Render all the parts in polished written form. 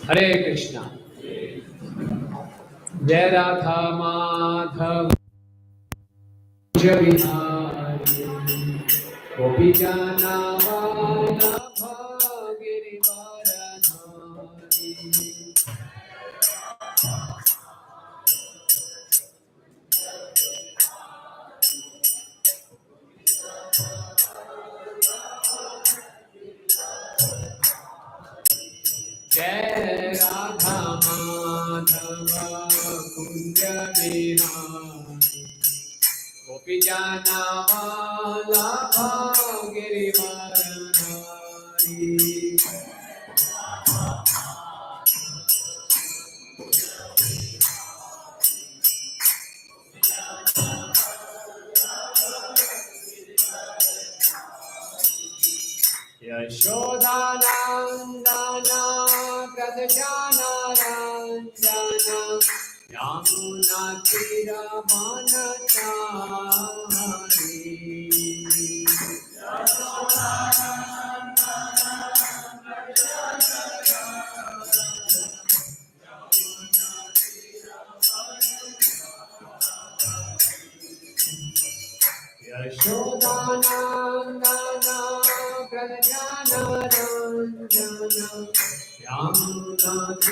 हरे कृष्णा। जय राधा माधव जय बिहारी गोपी जाना गिरिवारधारी। जय राधा माधव कुंज बिहारी गोपी जाना वाला गिरिवारधारी। यशोदानन्दना व्रजजानरञ्जना यामुनातिरवनचारि। यशोदानन्दना व्रजजानरञ्जना यामुनातिरवनचारि।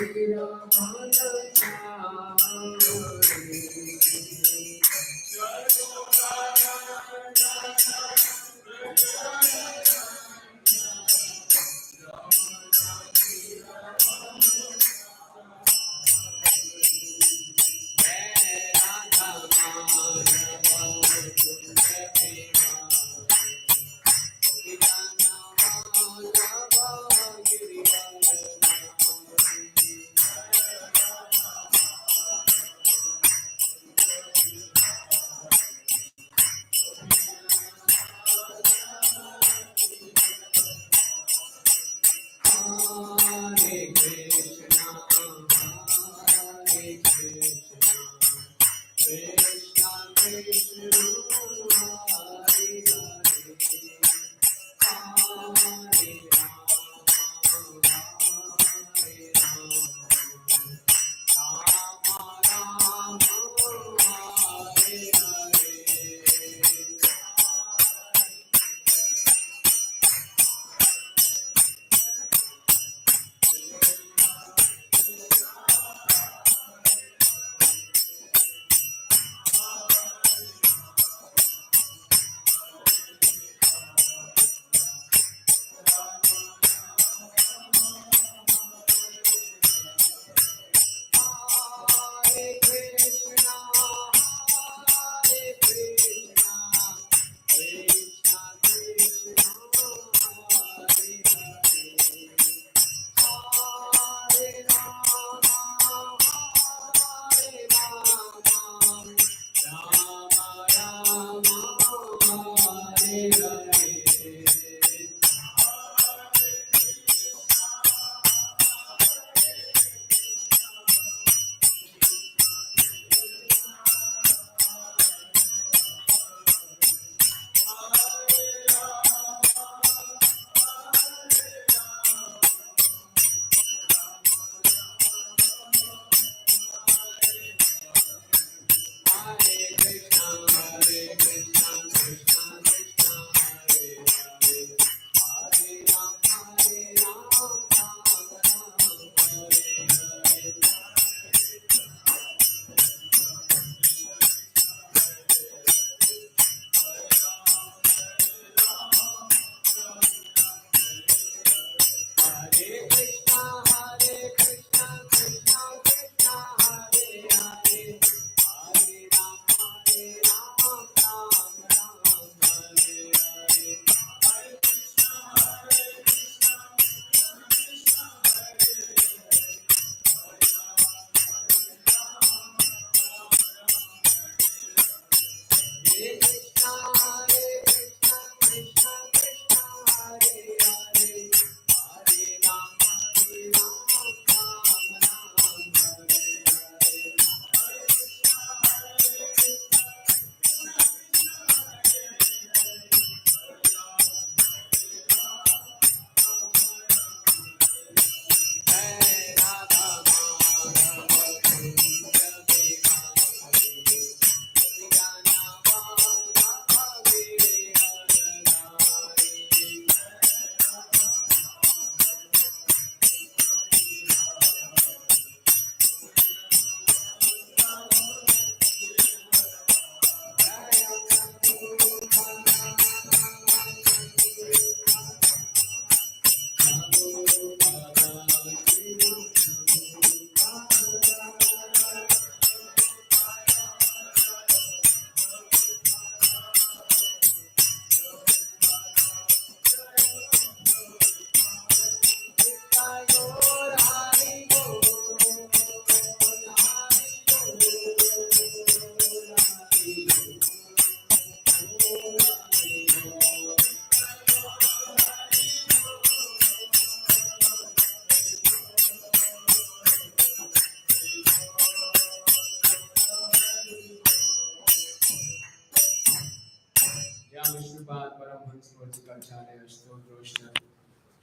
विष्णुपाद परमहंस प्रचार्य स्तोत्रोष्ट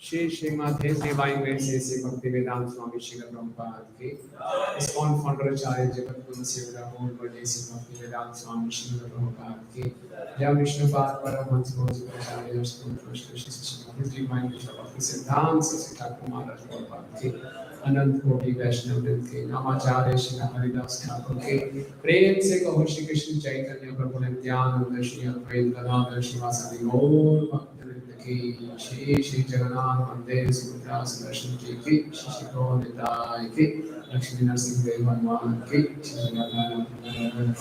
श्री श्रीमते सेवाएं से भक्ति वेदांत स्वामी श्री प्रभुपाद के इस्कॉन फाउंडर आचार्य जगत गुरु सेवरा बोल बड़े से भक्ति वेदांत स्वामी श्री प्रभुपाद के जय विष्णुपाद परमहंस प्रचार्य स्तोत्रोष्ट श्री श्रीमते सेवाएं भक्ति सिद्धांत श्री ठाकुर महाराज प्रभुपाद के अनंत कोटि वैष्णव के नामाचार्य श्री हरिदास ठाकुर के प्रेम से कहो श्री कृष्ण चैतन्य प्रभु नित्यानंद श्री अद्वैत गदाधर श्रीवासादि गौर भक्तवृंद की श्री श्री जगन्नाथ मंदिर सुभद्रा सुदर्शन जी की श्री श्री गौरनिताय की लक्ष्मी नरसिंह देव भगवान की श्री राधारमण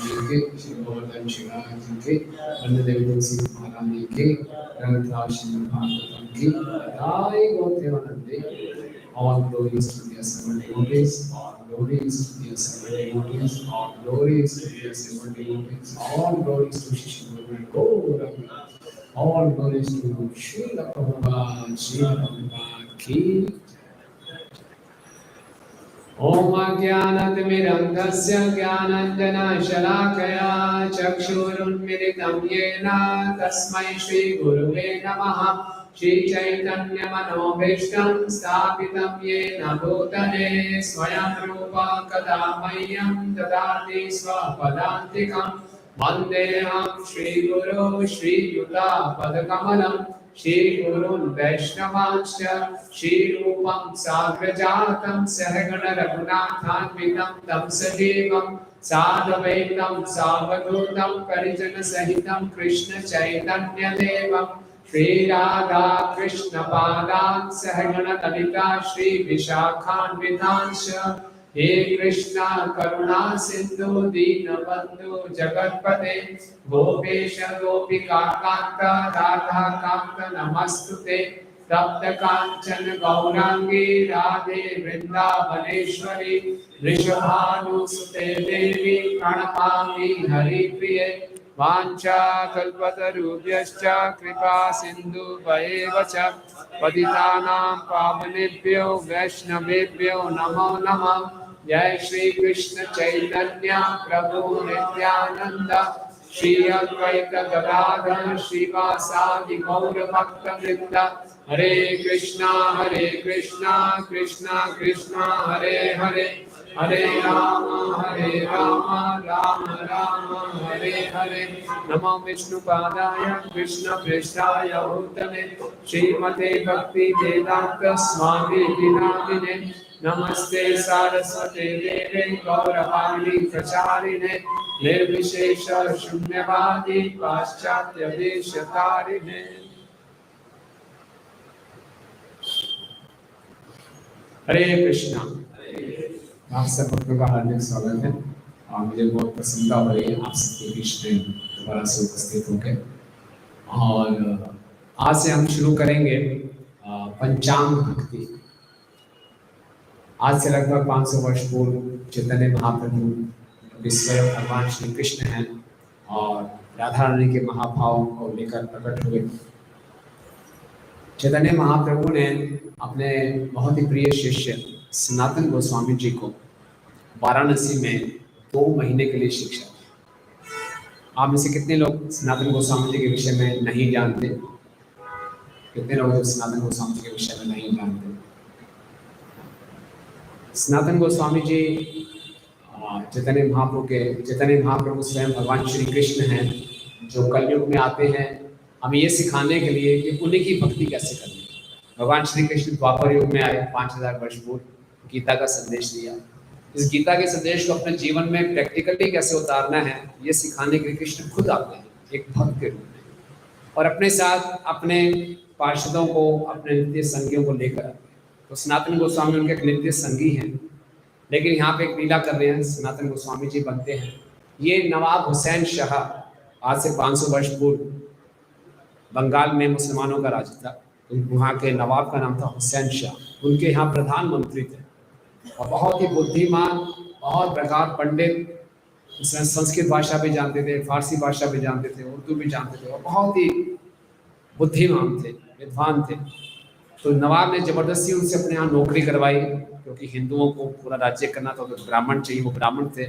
जी की श्री गोवर्धन शिवराज जी की वन्देदेवी तुलसी महारानी की रघुनाथ श्री भागवतम की राय गौरवंदे all glories to the assembled devotees, all glories to the assembled devotees, all glories to the assembled devotees, all glories to Shri Guru Gauranga, all glories to Srila Prabhupada ki. Om Ajnanatimirandhasya Jnananjana-shalakaya Chakshurunmilitam Yena Tasmai Shri Guruve Namaha Shri Chaitanya Manobhishtam Sthapitam Yena Bhutale Swayam Rupa Kadamayyam Dadati Swapadantikam Vandeham Shri Guru Shri Yuta Padakamalam Shri Gurun Vaishnavanscha Shri Rupam Sagrajatam Sahagana Raghunathanvitam Tam Sajevam Sadavaitam Savadutam Parijana Sahitam Krishna Chaitanya Devam Shri Radha Krishna Padan Sahagana Talita Shri Vishakhanvitanscha He Krishna Karuna Sindhu Dinabandhu Jagatpate Gopesha Gopika Kanta Radha Kanta Namastute Tapta Kanchana Gaurangi Radhe Vrindavaneshwari Rishabhanu Sute Devi Pranamami Hari Priye Vancha Kalpatarubhyascha Kripa Sindhu Vaevacha Patitanam Pavanebhyo Vaishnavebhyo Namo Namah Jai Shri Krishna Chaitanya Prabhu Nityananda Shri Advaita Gadadhar Srivasadi Gaura Bhakta Vrinda Hare Krishna Krishna Krishna Hare Hare Hare Rama Rama Rama Hare Hare Namo Vishnu Padaya Krishna Prestaya Bhutale Srimate Bhakti Vedanta Swami Vinamine Namaste Saraswate Deve Gauravani Pracharine Nirvishesha Shunyavadi Paschatya Deshatarine. Hare Krishna. आप सब भक्तों का हार्दिक स्वागत है और मुझे बहुत प्रसन्नता हो रही है आप सबके बीच में दोबारा से उपस्थित होकर। और आज से हम शुरू करेंगे पंचांग भक्ति। आज से लगभग 500 वर्ष पूर्व चैतन्य महाप्रभु विश्व भगवान श्री कृष्ण हैं और राधा रानी के महाभाव को लेकर प्रकट हुए। चैतन्य महाप्रभु ने अपने बहुत ही प्रिय शिष्य सनातन गोस्वामी जी को वाराणसी में 2 महीने के लिए शिक्षा दी। आप में से कितने लोग सनातन गोस्वामी जी के विषय में नहीं जानते? कितने लोग सनातन गोस्वामी जी के विषय में नहीं जानते? सनातन गोस्वामी जी चैतन्य महाप्रभु स्वयं भगवान श्री कृष्ण हैं जो कलयुग में आते हैं हमें ये सिखाने के लिए कि उन्हीं की भक्ति कैसे करनी है। भगवान श्री कृष्ण द्वापर युग में आए 5000 वर्ष पूर्व, गीता का संदेश दिया। इस गीता के संदेश को अपने जीवन में प्रैक्टिकली कैसे उतारना है ये सिखाने के लिए कृष्ण खुद आते हैं एक भक्त के रूप में और अपने साथ अपने पार्षदों को अपने नित्य संगियों को लेकर आते हैं। तो सनातन गोस्वामी उनके नित्य संगी हैं, लेकिन यहाँ पे एक लीला कर रहे हैं। सनातन गोस्वामी जी बनते हैं ये नवाब हुसैन शाह, आज से 500 वर्ष पूर्व बंगाल में मुसलमानों का राज था। वहाँ के नवाब का नाम था हुसैन शाह। उनके यहाँ प्रधानमंत्री थे और बहुत ही बुद्धिमान, बहुत प्रकार पंडित, संस्कृत भाषा भी जानते थे, फारसी भाषा भी जानते थे, उर्दू भी जानते थे और बहुत ही बुद्धिमान थे, विद्वान थे। तो नवाब ने जबरदस्ती उनसे अपने यहाँ नौकरी करवाई क्योंकि हिंदुओं को पूरा राज्य करना था तो ब्राह्मण चाहिए, वो ब्राह्मण थे।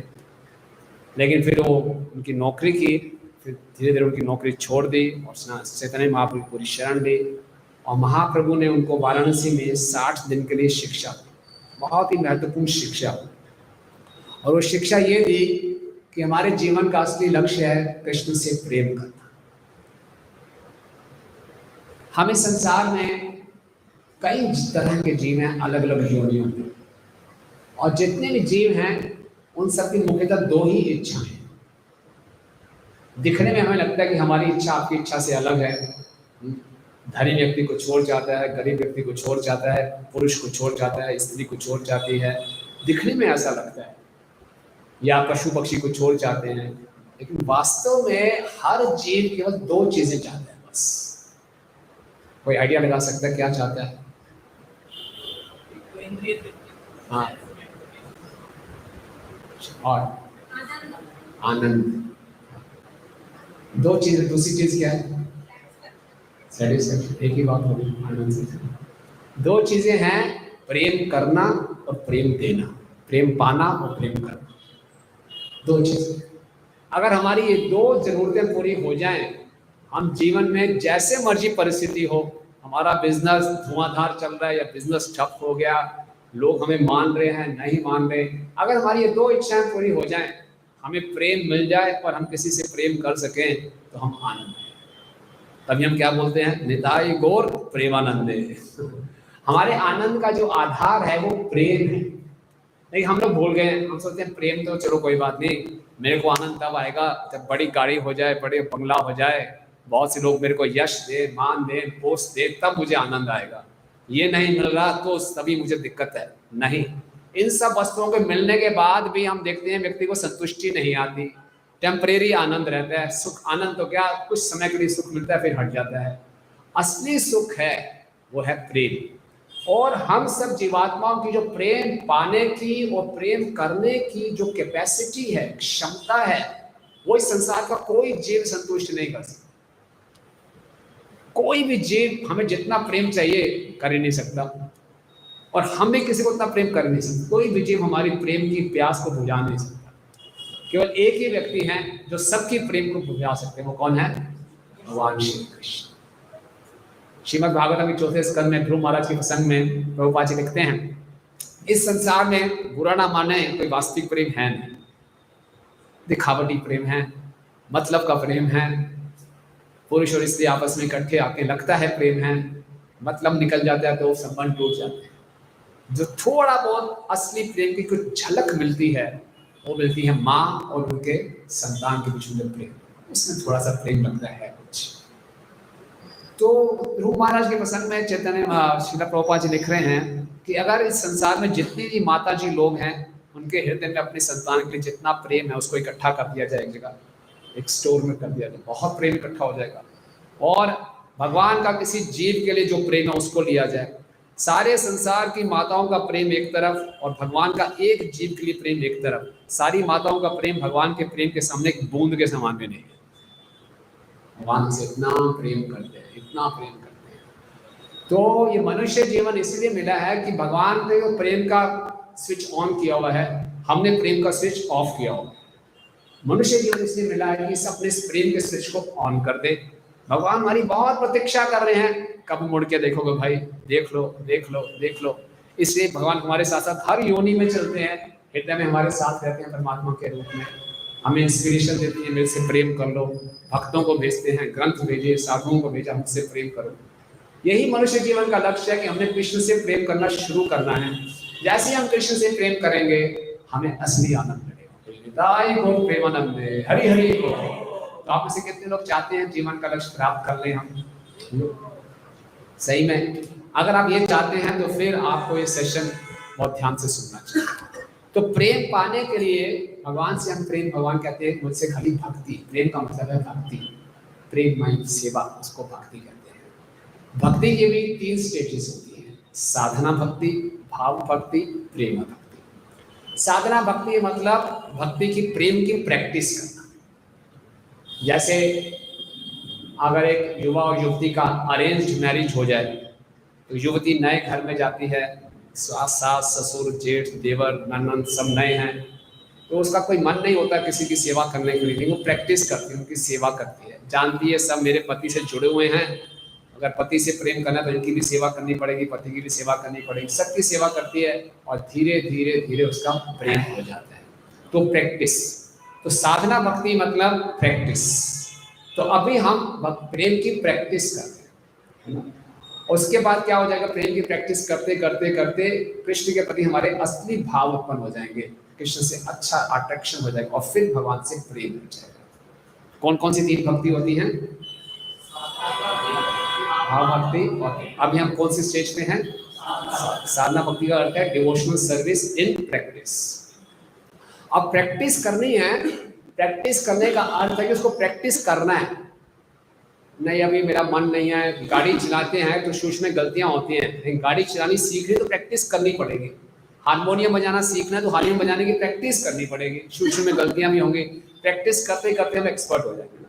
लेकिन फिर वो उनकी नौकरी की, फिर धीरे धीरे उनकी नौकरी छोड़ दी और चैतन्य महाप्रभु की पूरी शरण ली और महाप्रभु ने उनको वाराणसी में 60 दिन के लिए शिक्षा दी, बहुत ही महत्वपूर्ण शिक्षा। और वो शिक्षा ये दी कि हमारे जीवन का असली लक्ष्य है कृष्ण से प्रेम करना। हमें संसार में कई तरह के जीव हैं, अलग अलग योनियों में, और जितने भी जीव हैं उन सबकी मुख्यतः दो ही इच्छाएं हैं। दिखने में हमें लगता है कि हमारी इच्छा आपकी इच्छा से अलग है। धनी व्यक्ति को छोड़ जाता है, गरीब व्यक्ति को छोड़ जाता है, पुरुष को छोड़ जाता है, स्त्री को छोड़ जाती है, दिखने में ऐसा लगता है, या पशु पक्षी को छोड़ जाते हैं। लेकिन वास्तव में हर जीव केवल दो चीजें चाहता है बस। कोई आइडिया लगा सकता है क्या चाहता है? हाँ, और आनंद। दो चीजें, दूसरी चीज क्या है? सेटिस्फैक्शन। एक ही बात होगी, आनंद से। दो चीजें हैं, प्रेम करना और प्रेम देना, प्रेम पाना और प्रेम करना, दो चीजें। अगर हमारी ये दो जरूरतें पूरी हो जाएं, हम जीवन में जैसे मर्जी परिस्थिति हो, हमारा बिजनेस धुआंधार चल रहा है या बिजनेस ठप हो गया, लोग हमें मान रहे हैं नहीं मान रहे, अगर हमारी ये दो इच्छाएं पूरी हो जाएं, हमें प्रेम मिल जाए और हम किसी से प्रेम कर सकें, तो हम आनंद हैं। तभी हम क्या बोलते हैं? निताय गौर प्रेमानंदे। हमारे आनंद का जो आधार है वो प्रेम है। नहीं, हम लोग भूल गए, हम सोचते हैं प्रेम तो चलो कोई बात नहीं, मेरे को आनंद तब आएगा जब बड़ी गाड़ी हो जाए, बड़े बंगला हो जाए, बहुत से लोग मेरे को यश दे, मान दे, पोस्ट दे, तब मुझे आनंद आएगा। ये नहीं मिल रहा तो तभी मुझे दिक्कत है। नहीं, इन सब वस्तुओं के मिलने के बाद भी हम देखते हैं व्यक्ति को संतुष्टि नहीं आती, टेम्परेरी आनंद रहता है। सुख, आनंद तो क्या, कुछ समय के लिए सुख मिलता है फिर हट जाता है। असली सुख है वो है प्रेम। और हम सब जीवात्माओं की जो प्रेम पाने की और प्रेम करने की जो कैपेसिटी है, क्षमता है, वो इस संसार का कोई जीव संतुष्ट नहीं कर सकता। कोई भी जीव हमें जितना प्रेम चाहिए कर ही नहीं सकता, और हम भी किसी को उतना प्रेम कर नहीं सकते। कोई भी जीव हमारी प्रेम की प्यास को बुझा नहीं सकता। केवल एक ही व्यक्ति हैं जो सबकी प्रेम को बुझा सकते हैं, वो कौन है? भगवान श्री कृष्ण। श्रीमद् भागवतम के 4 स्कंद में ध्रुव महाराज के प्रसंग में प्रभुपाद जी लिखते हैं, इस संसार में बुरा ना माने कोई वास्तविक प्रेम है नहीं, दिखावटी प्रेम है, मतलब का प्रेम है, पुरुष और स्त्री आपस में इकट्ठे आके लगता है प्रेम है, मतलब निकल जाता है तो संबंध टूट जाते हैं। जो थोड़ा बहुत असली प्रेम की कुछ झलक मिलती है वो मिलती है माँ और उनके संतान के बीच में प्रेम, उसमें थोड़ा सा प्रेम लगता है कुछ। तो ध्रुव महाराज के प्रसंग में चैतन्य श्रील प्रभुपाद जी लिख रहे हैं कि अगर इस संसार में जितनी भी माता जी लोग हैं, उनके हृदय में अपने संतान के लिए जितना प्रेम है उसको इकट्ठा कर दिया जाए एक जगह, एक स्टोर में कर दिया जाए, बहुत प्रेम इकट्ठा हो जाएगा। और भगवान का किसी जीव के लिए जो प्रेम है उसको लिया जाए, सारे संसार की माताओं का प्रेम एक तरफ और भगवान का एक जीव के लिए प्रेम एक तरफ, सारी माताओं का प्रेम भगवान के प्रेम के सामने एक बूंद के समान भी नहीं है। भगवान से इतना प्रेम करते हैं, इतना प्रेम करते हैं। तो ये मनुष्य जीवन इसलिए मिला है कि भगवान ने जो प्रेम का स्विच ऑन किया हुआ है, हमने प्रेम का स्विच ऑफ किया हुआ। मनुष्य जीवन इसलिए मिला है कि अपने इस प्रेम के स्विच को ऑन कर दे। भगवान हमारी बहुत प्रतीक्षा कर रहे हैं, कब मुड़ के देखोगे भाई, देख लो देख लो देख लो। इसलिए भगवान हमारे साथ साथ हर योनि में चलते हैं, हृदय में हमारे साथ रहते हैं परमात्मा के रूप में, हमें इंस्पिरेशन देती है, मेरे से प्रेम कर लो। भक्तों को भेजते हैं, ग्रंथ भेजे, साधुओं को भेजा, हमसे प्रेम करो। यही मनुष्य जीवन का लक्ष्य है कि हमने कृष्ण से प्रेम करना शुरू करना है। जैसे हम कृष्ण से प्रेम करेंगे हमें असली आनंद मिलेगा। प्रेमानंदे हरि हरि। तो आप में से कितने लोग चाहते हैं जीवन का लक्ष्य प्राप्त कर लें हम? सही में अगर आप ये चाहते हैं तो फिर आपको ये सेशन बहुत ध्यान से सुनना चाहिए। तो प्रेम पाने के लिए भगवान से हम प्रेम, भगवान कहते हैं मुझसे खाली भक्ति, प्रेम का मतलब है भक्ति, प्रेममय सेवा, उसको भक्ति कहते हैं। भक्ति की भी 3 स्टेजेस होती हैं, साधना भक्ति, भाव भक्ति, प्रेम भक्ति। साधना भक्ति मतलब भक्ति की, प्रेम की प्रैक्टिस करना। जैसे अगर एक युवा और युवती का अरेंज्ड मैरिज हो जाए तो युवती नए घर में जाती है, सास ससुर जेठ देवर ननद सब नए हैं, तो उसका कोई मन नहीं होता किसी की सेवा करने के लिए, लेकिन वो प्रैक्टिस करती है, उनकी सेवा करती है, जानती है सब मेरे पति से जुड़े हुए हैं, अगर पति से प्रेम करना तो इनकी भी सेवा करनी पड़ेगी, पति की भी सेवा करनी पड़ेगी, सबकी सेवा करती है और धीरे धीरे धीरे उसका प्रेम हो जाता है। तो प्रैक्टिस, तो साधना भक्ति मतलब प्रैक्टिस। तो अभी हम प्रेम की प्रैक्टिस करते हैं, है ना? उसके बाद क्या हो जाएगा, प्रेम की प्रैक्टिस करते करते करते कृष्ण के प्रति हमारे असली भाव उत्पन्न हो जाएंगे, कृष्ण से अच्छा अट्रैक्शन हो जाएगा और फिर भगवान से प्रेम हो जाएगा। कौन कौन सी तीन भक्ति होती हैं? भाव भक्ति। और अभी हम कौन सी स्टेज पे हैं? साधना भक्ति का अर्थ है डिवोशनल सर्विस इन प्रैक्टिस। अब प्रैक्टिस करनी है, प्रैक्टिस करने का अर्थ है कि उसको प्रैक्टिस करना है। नहीं अभी मेरा मन नहीं है, गाड़ी चलाते हैं तो शुरू में गलतियां होती हैं, लेकिन गाड़ी चलानी सीखनी तो प्रैक्टिस करनी पड़ेगी। हारमोनियम बजाना सीखना है तो हारमोनियम बजाने की प्रैक्टिस करनी पड़ेगी, शुरू में गलतियां भी होंगी, प्रैक्टिस करते करते हम एक्सपर्ट हो जाएंगे।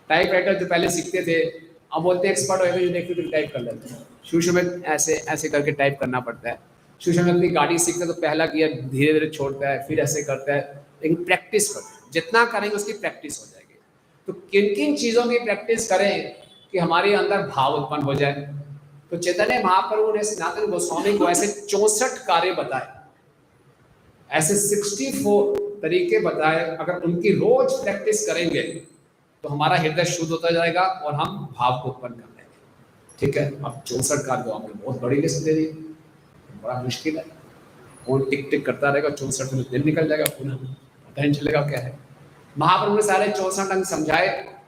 टाइप राइटर जो पहले सीखते थे अब बोलते हैं एक्सपर्ट हो गए, देखते तो टाइप कर लेते हैं, शुरू में ऐसे ऐसे करके टाइप करना पड़ता है। शुरू में अपनी गाड़ी सीखते तो पहला गियर धीरे धीरे छोड़ता है, फिर ऐसे करता है, लेकिन प्रैक्टिस करते हैं, जितना करेंगे उसकी प्रैक्टिस हो जाएगी। तो किन किन चीज़ों की प्रैक्टिस करें कि हमारे अंदर भाव उत्पन्न हो जाए? तो चैतन्य महाप्रभु ने सनातन गोस्वामी को ऐसे 64 कार्य बताए, ऐसे 64 तरीके बताए, अगर उनकी रोज प्रैक्टिस करेंगे तो हमारा हृदय शुद्ध होता जाएगा और हम भाव को उत्पन्न कर लेंगे। ठीक है, अब 64 कार्य तो आपने बहुत बड़ी लिस्ट दे दी, बड़ा मुश्किल है, फोन टिक टिक करता रहेगा, 64 में दिन निकल जाएगा, पुनः पता नहीं चलेगा क्या है। महाप्रभु ने सारे 64 अंग समझाए,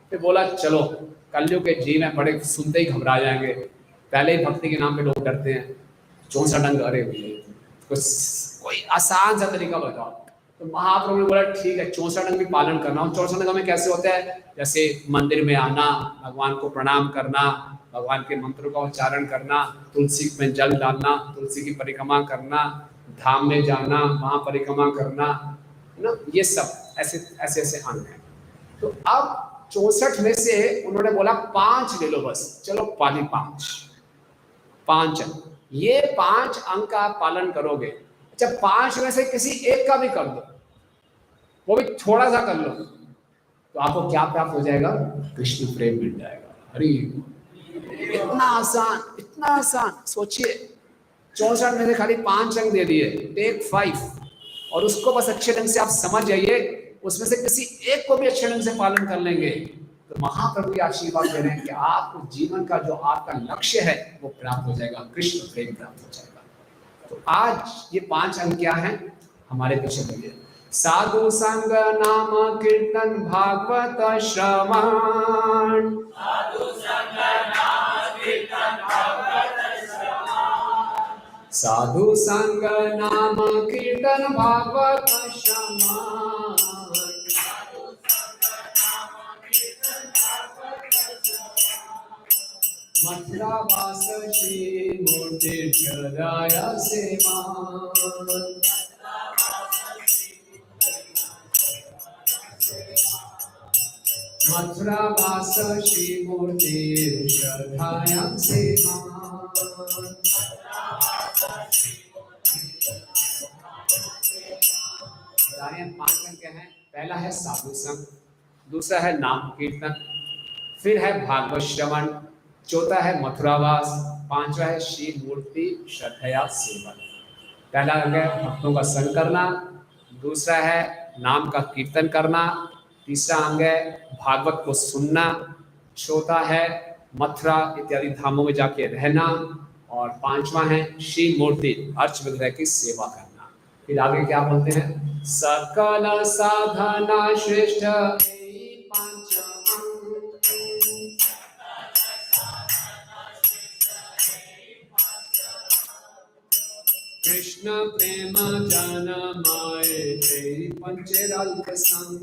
फिर बोला चलो, कलयुग के जीव हैं, बड़े सुनते ही घबरा जाएंगे, पहले ही भक्ति के नाम पे लोग डरते हैं, 64 अंग अरे कोई आसान सा तरीका बताओ। तो महाप्रभु ने बोला ठीक है, 64 अंग भी पालन करना। और 64 अंग में कैसे होता है? जैसे मंदिर में आना, भगवान को प्रणाम करना, भगवान के मंत्रों का उच्चारण करना, तुलसी में जल डालना, तुलसी की परिक्रमा करना, धाम में जाना, वहां परिक्रमा करना, है ना, ये सब ऐसे ऐसे ऐसे अंग हैं। तो अब 64 में से उन्होंने बोला 5 ले लो बस, चलो पाली 5 अंग, ये 5 अंग का आप पालन करोगे। अच्छा 5 में से किसी एक का भी कर दो, वो भी थोड़ा सा कर लो, तो आपको क्या प्राप्त हो जाएगा? कृष्ण प्रेम मिल जाएगा। हरि, इतना आसान, इतना आसान। सोचिए 64 में से खाली 5 अंग दे दिए, टेक 5, और उसको बस अच्छे ढंग से आप समझ जाइए, उसमें से किसी एक को भी अच्छे ढंग से पालन कर लेंगे तो महाप्रभु की आशीर्वाद दे रहे हैं कि आपको जीवन का जो आपका लक्ष्य है वो प्राप्त हो जाएगा, कृष्ण प्रेम प्राप्त हो जाएगा। तो आज ये 5 अंग क्या हैं हमारे पीछे बोलिए। साधु संग नाम कीर्तन भागवत श्रवण, साधु संग नाम कीर्तन भागवत श्रवण, साधु संग नाम कीर्तन भागवत श्रवण, मथुरा वास श्री मूर्ति चराय सेवा, मथुरा वास श्री मूर्ति श्रद्धायां सेवा। दायन 5 अंग क्या है? पहला है साधु संग, दूसरा है नाम कीर्तन, फिर है भागवत श्रवण, चौथा है मथुरावास, 5वां है श्री मूर्ति श्रद्धया सेवन। पहला अंग है भक्तों का संग करना, दूसरा है नाम का कीर्तन करना, तीसरा अंग है भागवत को सुनना, चौथा है मथुरा इत्यादि धामों में जाके रहना, और 5वां है श्री मूर्ति अर्च विग्रह की सेवा करना। फिर आगे क्या बोलते हैं? सकल साधना श्रेष्ठ पांच अंग, कृष्ण प्रेम जनमाय पंचराल्क संग,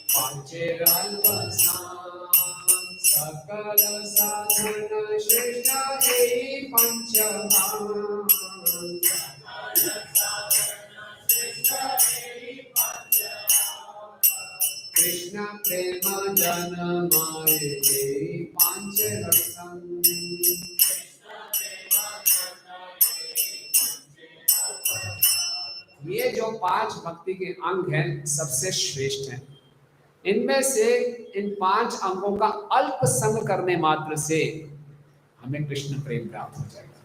पंचराल्क संग, सकल साधन श्रेष्ठ पंचम, कृष्ण प्रेम जनमाय पंचराल्क संग। जो 5 भक्ति के अंग हैं सबसे श्रेष्ठ हैं। इनमें से इन 5 अंगों का अल्प संग करने मात्र से हमें कृष्ण प्रेम प्राप्त हो जाएगा।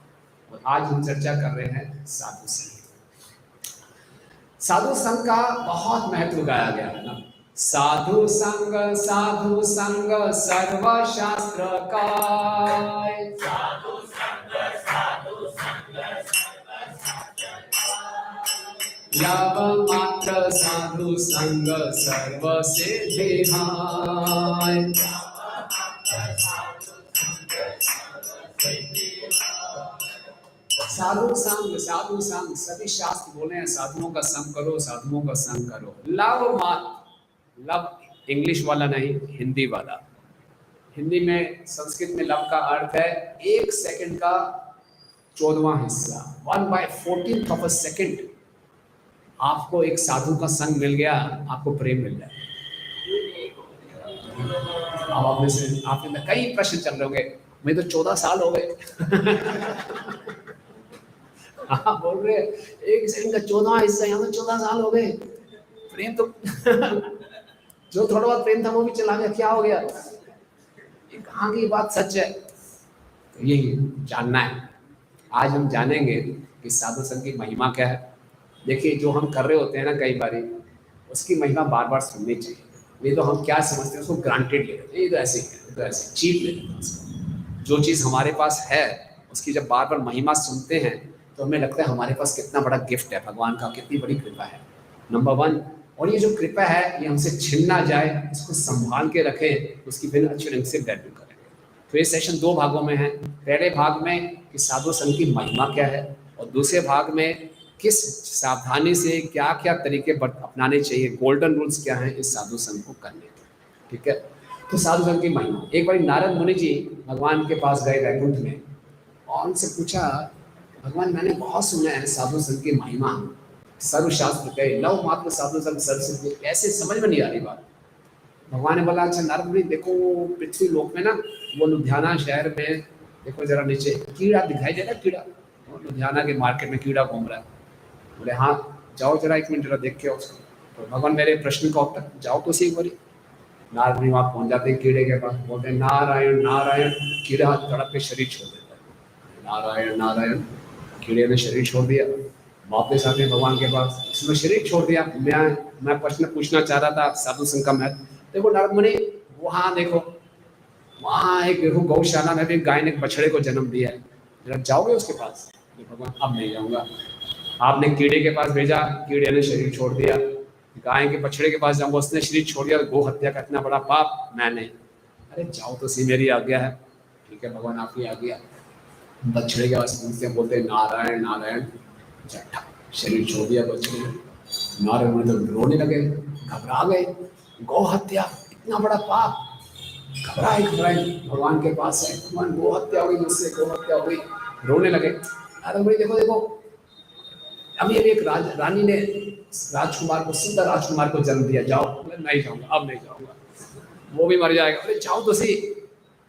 और आज हम चर्चा कर रहे हैं साधु संग। साधु संग का बहुत महत्व गाया गया है ना। साधु संग सर्वशास्त्र काय, लव मात्र साधु संग सर्व सिद्धि हाय। साधु संग सभी शास्त्र बोले हैं साधुओं का संग करो, साधुओं का संग करो। लव मात्र, लव इंग्लिश वाला नहीं, हिंदी वाला। हिंदी में, संस्कृत में लव का अर्थ है 1 सेकंड का 14वां हिस्सा, 1/14 ऑफ अ सेकंड। आपको एक साधु का संग मिल गया, आपको प्रेम मिल जाए। अब आपने कई प्रश्न चल रहे होंगे, मुझे तो 14 साल हो गए। हाँ बोल रहे 1 सेकंड का 14वां हिस्सा, यहाँ तो 14 साल हो गए। प्रेम तो जो थोड़ा बहुत प्रेम था वो भी चला गया, क्या हो गया? कहाँ की बात सच है? तो यही जानना है। आज हम जानेंगे कि साधु संग की महिमा क्या है। देखिए, जो हम कर रहे होते हैं ना कई बारी, उसकी महिमा बार बार सुननी चाहिए। नहीं तो हम क्या समझते हैं, उसको ग्रांटेड ले लेते हैं, ये तो ऐसे ही है, तो ऐसे चीप ले लेते हैं उसको। जो चीज़ हमारे पास है उसकी जब बार बार महिमा सुनते हैं तो हमें लगता है हमारे पास कितना बड़ा गिफ्ट है भगवान का, कितनी बड़ी कृपा है, नंबर 1। और ये जो कृपा है ये हमसे छिन ना जाए, इसको संभाल के रखें, उसकी फिर अच्छे ढंग से वैल्यू करें। तो ये सेशन 2 भागों में है। पहले भाग में कि साधु संग की महिमा क्या है, और दूसरे भाग में किस सावधानी से क्या क्या तरीके अपनाने चाहिए, गोल्डन रूल्स क्या हैं इस साधु संग को करने के। ठीक है, तो साधु संग की महिमा। एक बार नारद मुनि जी भगवान के पास गए वैकुंठ में, और उनसे पूछा, भगवान मैंने बहुत सुना है साधु संग की महिमा, सर्वशास्त्र कहे, लव मात्र साधु संग सर्वसिद्धि, कैसे समझ में नहीं आ रही बात। भगवान ने बोला, अच्छा नारद मुनि देखो, पृथ्वी लोक में ना, वो लुधियाना शहर में देखो जरा नीचे कीड़ा दिखाई दे रहा है, कीड़ा लुधियाना के मार्केट में कीड़ा घूम रहा है। बोले हाँ जाओ जरा 1 मिनट जरा देख के उसको। तो भगवान मेरे प्रश्न का उत्तर, जाओ तो सही बोली। नारद मुनि वहाँ पहुँच जाते हैं कीड़े के पास, बोलते हैं नारायण नारायण, कीड़ा तड़प के शरीर छोड़ देता है। नारायण नारायण, कीड़े ने शरीर छोड़ दिया। वापस आते हैं भगवान के पास, इसने शरीर छोड़ दिया। मैं प्रश्न पूछना चाह रहा था साधु संग का महत्व। देखो नारद मुनि, वहाँ देखो, वहाँ एक देखो गौशाला में भी गाय ने बछड़े को जन्म दिया है, जरा जाओगे उसके पास? भगवान अब नहीं जाऊँगा। आपने कीड़े के पास भेजा, कीड़े ने शरीर छोड़ दिया। गाय के बछड़े के पास जाऊँगा, उसने शरीर छोड़ दिया। गो हत्या का इतना बड़ा पाप, मैं नहीं। अरे जाओ तो सही, मेरी आज्ञा है। ठीक है भगवान आपकी आज्ञा। बछड़े के पास पूछते, बोलते नारायण नारायण, जट्टा शरीर छोड़ दिया बछड़े ने। नारायण मुनि तो रोने लगे, घबरा गए, गौ हत्या इतना बड़ा पाप, घबराए भगवान के पास है, भगवान गौ हत्या हो गई मुझसे, गौ हत्या हो गई, रोने लगे। नारद मुनि देखो देखो, अभी एक रानी ने राजकुमार को, सुंदर राजकुमार को जन्म दिया, जाओ। नहीं जाऊंगा, अब नहीं जाऊंगा, वो भी मर जाएगा। अरे जाओ तो सही।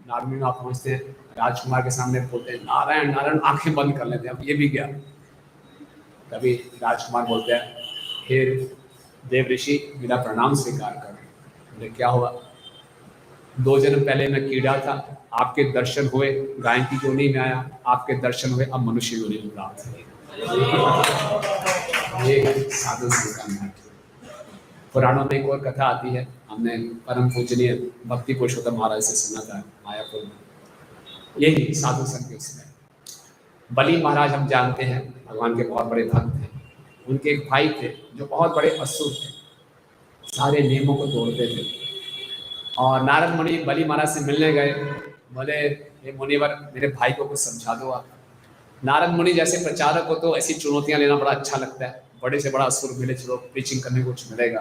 नारद मुनि आप पहुंचते हैं, राजकुमार के सामने बोलते हैं नारायण नारायण, आंखें बंद कर लेते हैं, अब ये भी गया। तभी राजकुमार बोलते हैं, हे देव ऋषि मेरा प्रणाम स्वीकार करें। बोले क्या हुआ? 2 जन्म पहले मैं कीड़ा था, आपके दर्शन हुए, गाय की योनि में आया, आपके दर्शन हुए, अब मनुष्य योनि में प्राप्त हुए। ये साधु संग का महत्व। पुराणों में एक और कथा आती है, हमने परम पूजनीय भक्ति पुरुषोत्तम महाराज से सुना था मायापुर में। यही साधु संग के उसमें बलि महाराज हम जानते हैं, भगवान के बहुत बड़े भक्त हैं। उनके एक भाई थे जो बहुत बड़े असुर थे, सारे नियमों को तोड़ते थे। और नारद मुनि बलि महाराज से मिलने गए, बोले हे मुनिवर मेरे भाई को कुछ समझा दो आप। नारद मुनि जैसे प्रचारक को तो ऐसी चुनौतियां लेना बड़ा अच्छा लगता है, बड़े से बड़ा असुर मिले, चलो प्रीचिंग करने को कुछ मिलेगा।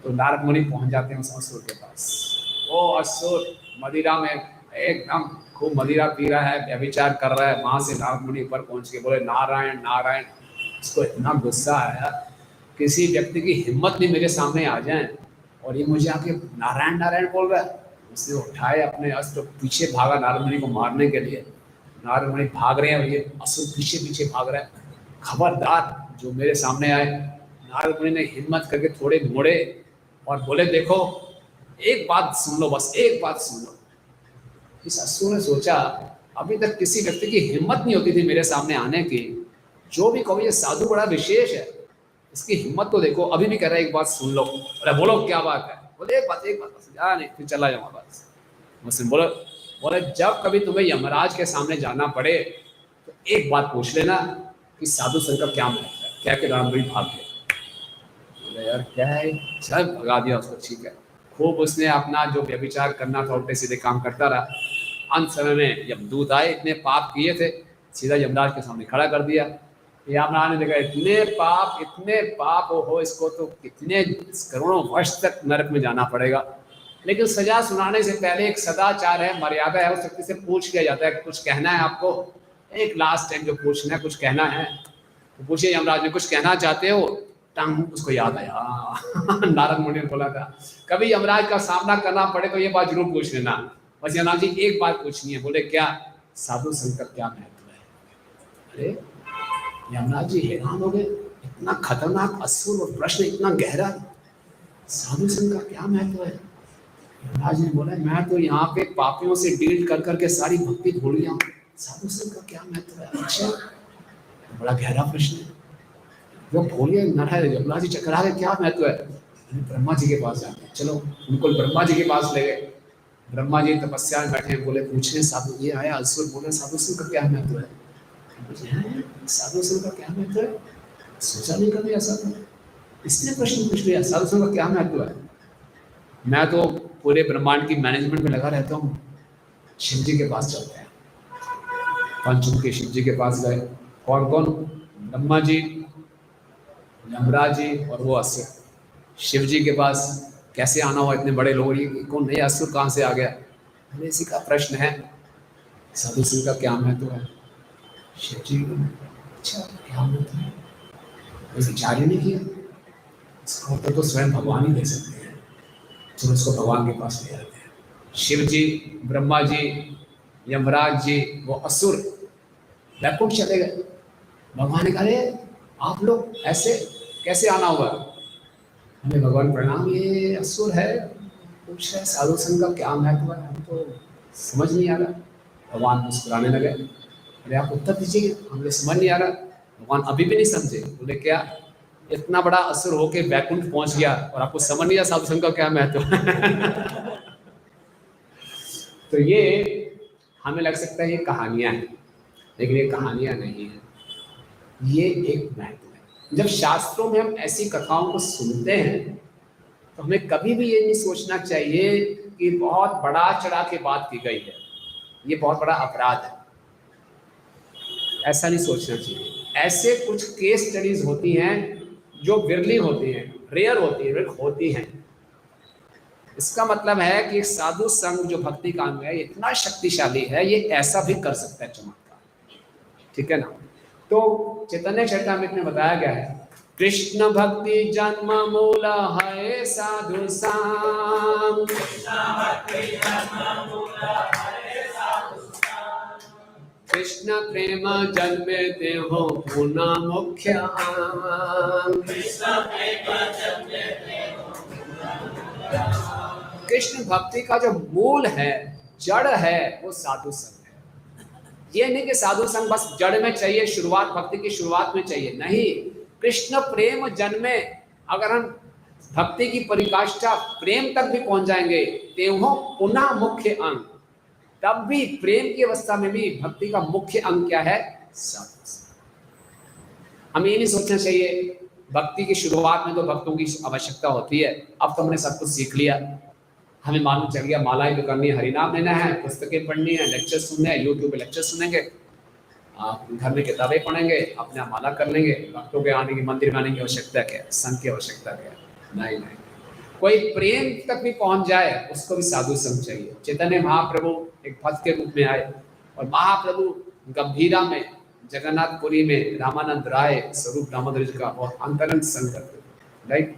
तो नारद मुनि पहुंच जाते हैं उस असुर के पास। वो असुर मदिरा में एकदम खूब मदिरा पी रहा है, व्यभिचार कर रहा है। वहां से नारद मुनि ऊपर पहुंच के बोले नारायण नारायण। उसको इतना गुस्सा आया, किसी व्यक्ति की हिम्मत नहीं मेरे सामने आ जाए और ये मुझे आके नारायण नारायण बोल रहा है। उसने उठाए अपने अस्त्र, पीछे भागा नारद मुनि को मारने के लिए। नारद मुनि भाग रहे हैं और ये असुर पीछे पीछे भाग रहा है। खबरदार जो मेरे सामने आए नारद मुनि ने हिम्मत करके थोड़े मुड़े और बोले, देखो एक बात सुन लो, बस एक बात सुन लो। इस असुर ने सोचा, अभी तक किसी व्यक्ति की हिम्मत नहीं होती थी मेरे सामने आने की, जो भी कहो ये साधु बड़ा विशेष है, इसकी हिम्मत तो देखो, अभी भी कह रहा है एक बात सुन लो। अरे बोलो क्या बात है? बोले एक बात बस, नहीं फिर चला जाऊंगा बस। मुझसे बोले जब कभी तुम्हें यमराज के सामने जाना पड़े तो एक बात पूछ लेना कि साधु संग का क्या महत्व है। क्या के राम भाग गए। बोले यार क्या है, चल भगा दिया उसको, ठीक है। खूब उसने अपना जो व्यभिचार करना था उल्टे सीधे काम करता रहा। अंत समय में जब दूत आए, इतने पाप किए थे, सीधा यमराज के सामने खड़ा कर दिया। यमराज ने देखा इतने पाप हो, इसको तो कितने करोड़ों वर्ष तक नरक में जाना पड़ेगा। लेकिन सजा सुनाने से पहले एक सदाचार है, मर्यादा है, उस व्यक्ति से पूछ लिया जाता है कुछ कहना है आपको, एक लास्ट टाइम जो पूछना है, कुछ कहना है तो पूछिए। यमराज ने कुछ कहना चाहते हो? टांग उसको याद आया नारद मुनि ने बोला था कभी यमराज का सामना करना पड़े तो ये बात जरूर पूछ लेना। बस यमराज जी एक बात पूछनी है। बोले क्या? साधु संग का क्या महत्व है? अरे यमराज जी हैरान हो गए, इतना खतरनाक असुर और प्रश्न इतना गहरा, साधु संग का क्या महत्व है? यमराज ने बोला, मैं तो यहाँ पे पापियों से डील कर करके सारी भक्ति भूल गया हूँ, साधु संग का क्या महत्व है? अच्छा, बड़ा गहरा प्रश्न है, वो भूलिए नारायण। यमराज जी चकरा गए, क्या महत्व है? ब्रह्मा जी के पास जाते, चलो उनको ब्रह्मा जी के पास ले गए। ब्रह्मा जी तपस्या में बैठे, बोले पूछने साधु, ये आया असुर, बोले साधु संग का क्या महत्व है? साधु संग का क्या महत्व है? सोचा नहीं कभी ऐसा था, इसने प्रश्न पूछ लिया, साधु संग का क्या महत्व है? मैं तो पूरे ब्रह्मांड की मैनेजमेंट में लगा रहता हूँ। शिव जी के पास चलते हैं। पंचमुखी शिव जी के पास गए। कौन कौन? ब्रह्मा जी, यमराज जी और वो असुर। शिव जी के पास कैसे आना हुआ इतने बड़े लोग, ये कौन नया असुर कहाँ से आ गया? अरे इसी का प्रश्न है, साधु संग का क्या महत्व है? शिव जी अच्छा क्या महत्व है? विचार ही नहीं किया, इसका उत्तर तो स्वयं भगवान ही दे सकते हैं। तो उसको भगवान के पास ले आते हैं। शिव जी, ब्रह्मा जी, यमराज जी, वो असुर वैकुंठ चले गए। भगवान ने कहा, अरे आप लोग ऐसे कैसे आना होगा? हमें भगवान प्रणाम, ये असुर है, पूछ रहे साधु संग का क्या महत्व है, हम तो समझ नहीं आ रहा। भगवान मुस्कुराने लगे, अरे आप उत्तर दीजिए, हमें समझ नहीं आ रहा। भगवान अभी भी नहीं समझे। बोले क्या, इतना बड़ा असुर होके वैकुंठ पहुंच गया और आपको समझ नहीं आया साधु संग का क्या महत्व है? तो ये हमें लग सकता है ये कहानियां हैं, लेकिन ये कहानियां नहीं है, ये एक महत्व है। जब शास्त्रों में हम ऐसी कथाओं को सुनते हैं तो हमें कभी भी ये नहीं सोचना चाहिए कि बहुत बड़ा चढ़ा के बात की गई है, ये बहुत बड़ा अपराध है, ऐसा नहीं सोचना चाहिए। ऐसे कुछ केस स्टडीज होती हैं जो विरली होती हैं, रेयर होती है, होती हैं। इसका मतलब है कि साधु संग जो भक्ति का अंग है, इतना शक्तिशाली है, ये ऐसा भी कर सकता है चमत्कार, ठीक है ना। तो चैतन्य चरितामृत में बताया गया है, कृष्ण भक्ति जन्म मूल है साधु संग, कृष्ण प्रेम जन्मे ते हो पुनः मुख्य अंग। कृष्ण भक्ति का जो मूल है, जड़ है, वो साधु संग है। ये नहीं कि साधु संग बस जड़ में चाहिए, शुरुआत भक्ति की शुरुआत में चाहिए, नहीं। कृष्ण प्रेम जन्मे, अगर हम भक्ति की परिकाष्ठा प्रेम तक भी पहुंच जाएंगे, तेहो पुनः मुख्य अंग, तब भी प्रेम की अवस्था में भी भक्ति का मुख्य अंग क्या है? साधु संग। हमें ये नहीं सोचना चाहिए भक्ति की शुरुआत में तो भक्तों की आवश्यकता होती है, अब तो हमने सब कुछ सीख लिया, हमें मालूम चल गया मालाएं भी करनी है, हरिनाम लेना है, पुस्तकें पढ़नी है, लेक्चर सुनने हैं, यूट्यूब पे लेक्चर सुनेंगे, आप घर में किताबें पढ़ेंगे, अपना माला कर लेंगे, भक्तों के आने की मंदिर में आने की आवश्यकता क्या है? संघ की आवश्यकता क्या है? नहीं नहीं, कोई प्रेम तक भी पहुंच जाए उसको भी साधु संग चाहिए। चैतन्य महाप्रभु एक भक्त के रूप में आए और महाप्रभु गंभीरा में, जगन्नाथपुरी में रामानंद राय स्वरूप दामोदर जी का बहुत अंतरंग संग करते, राइट।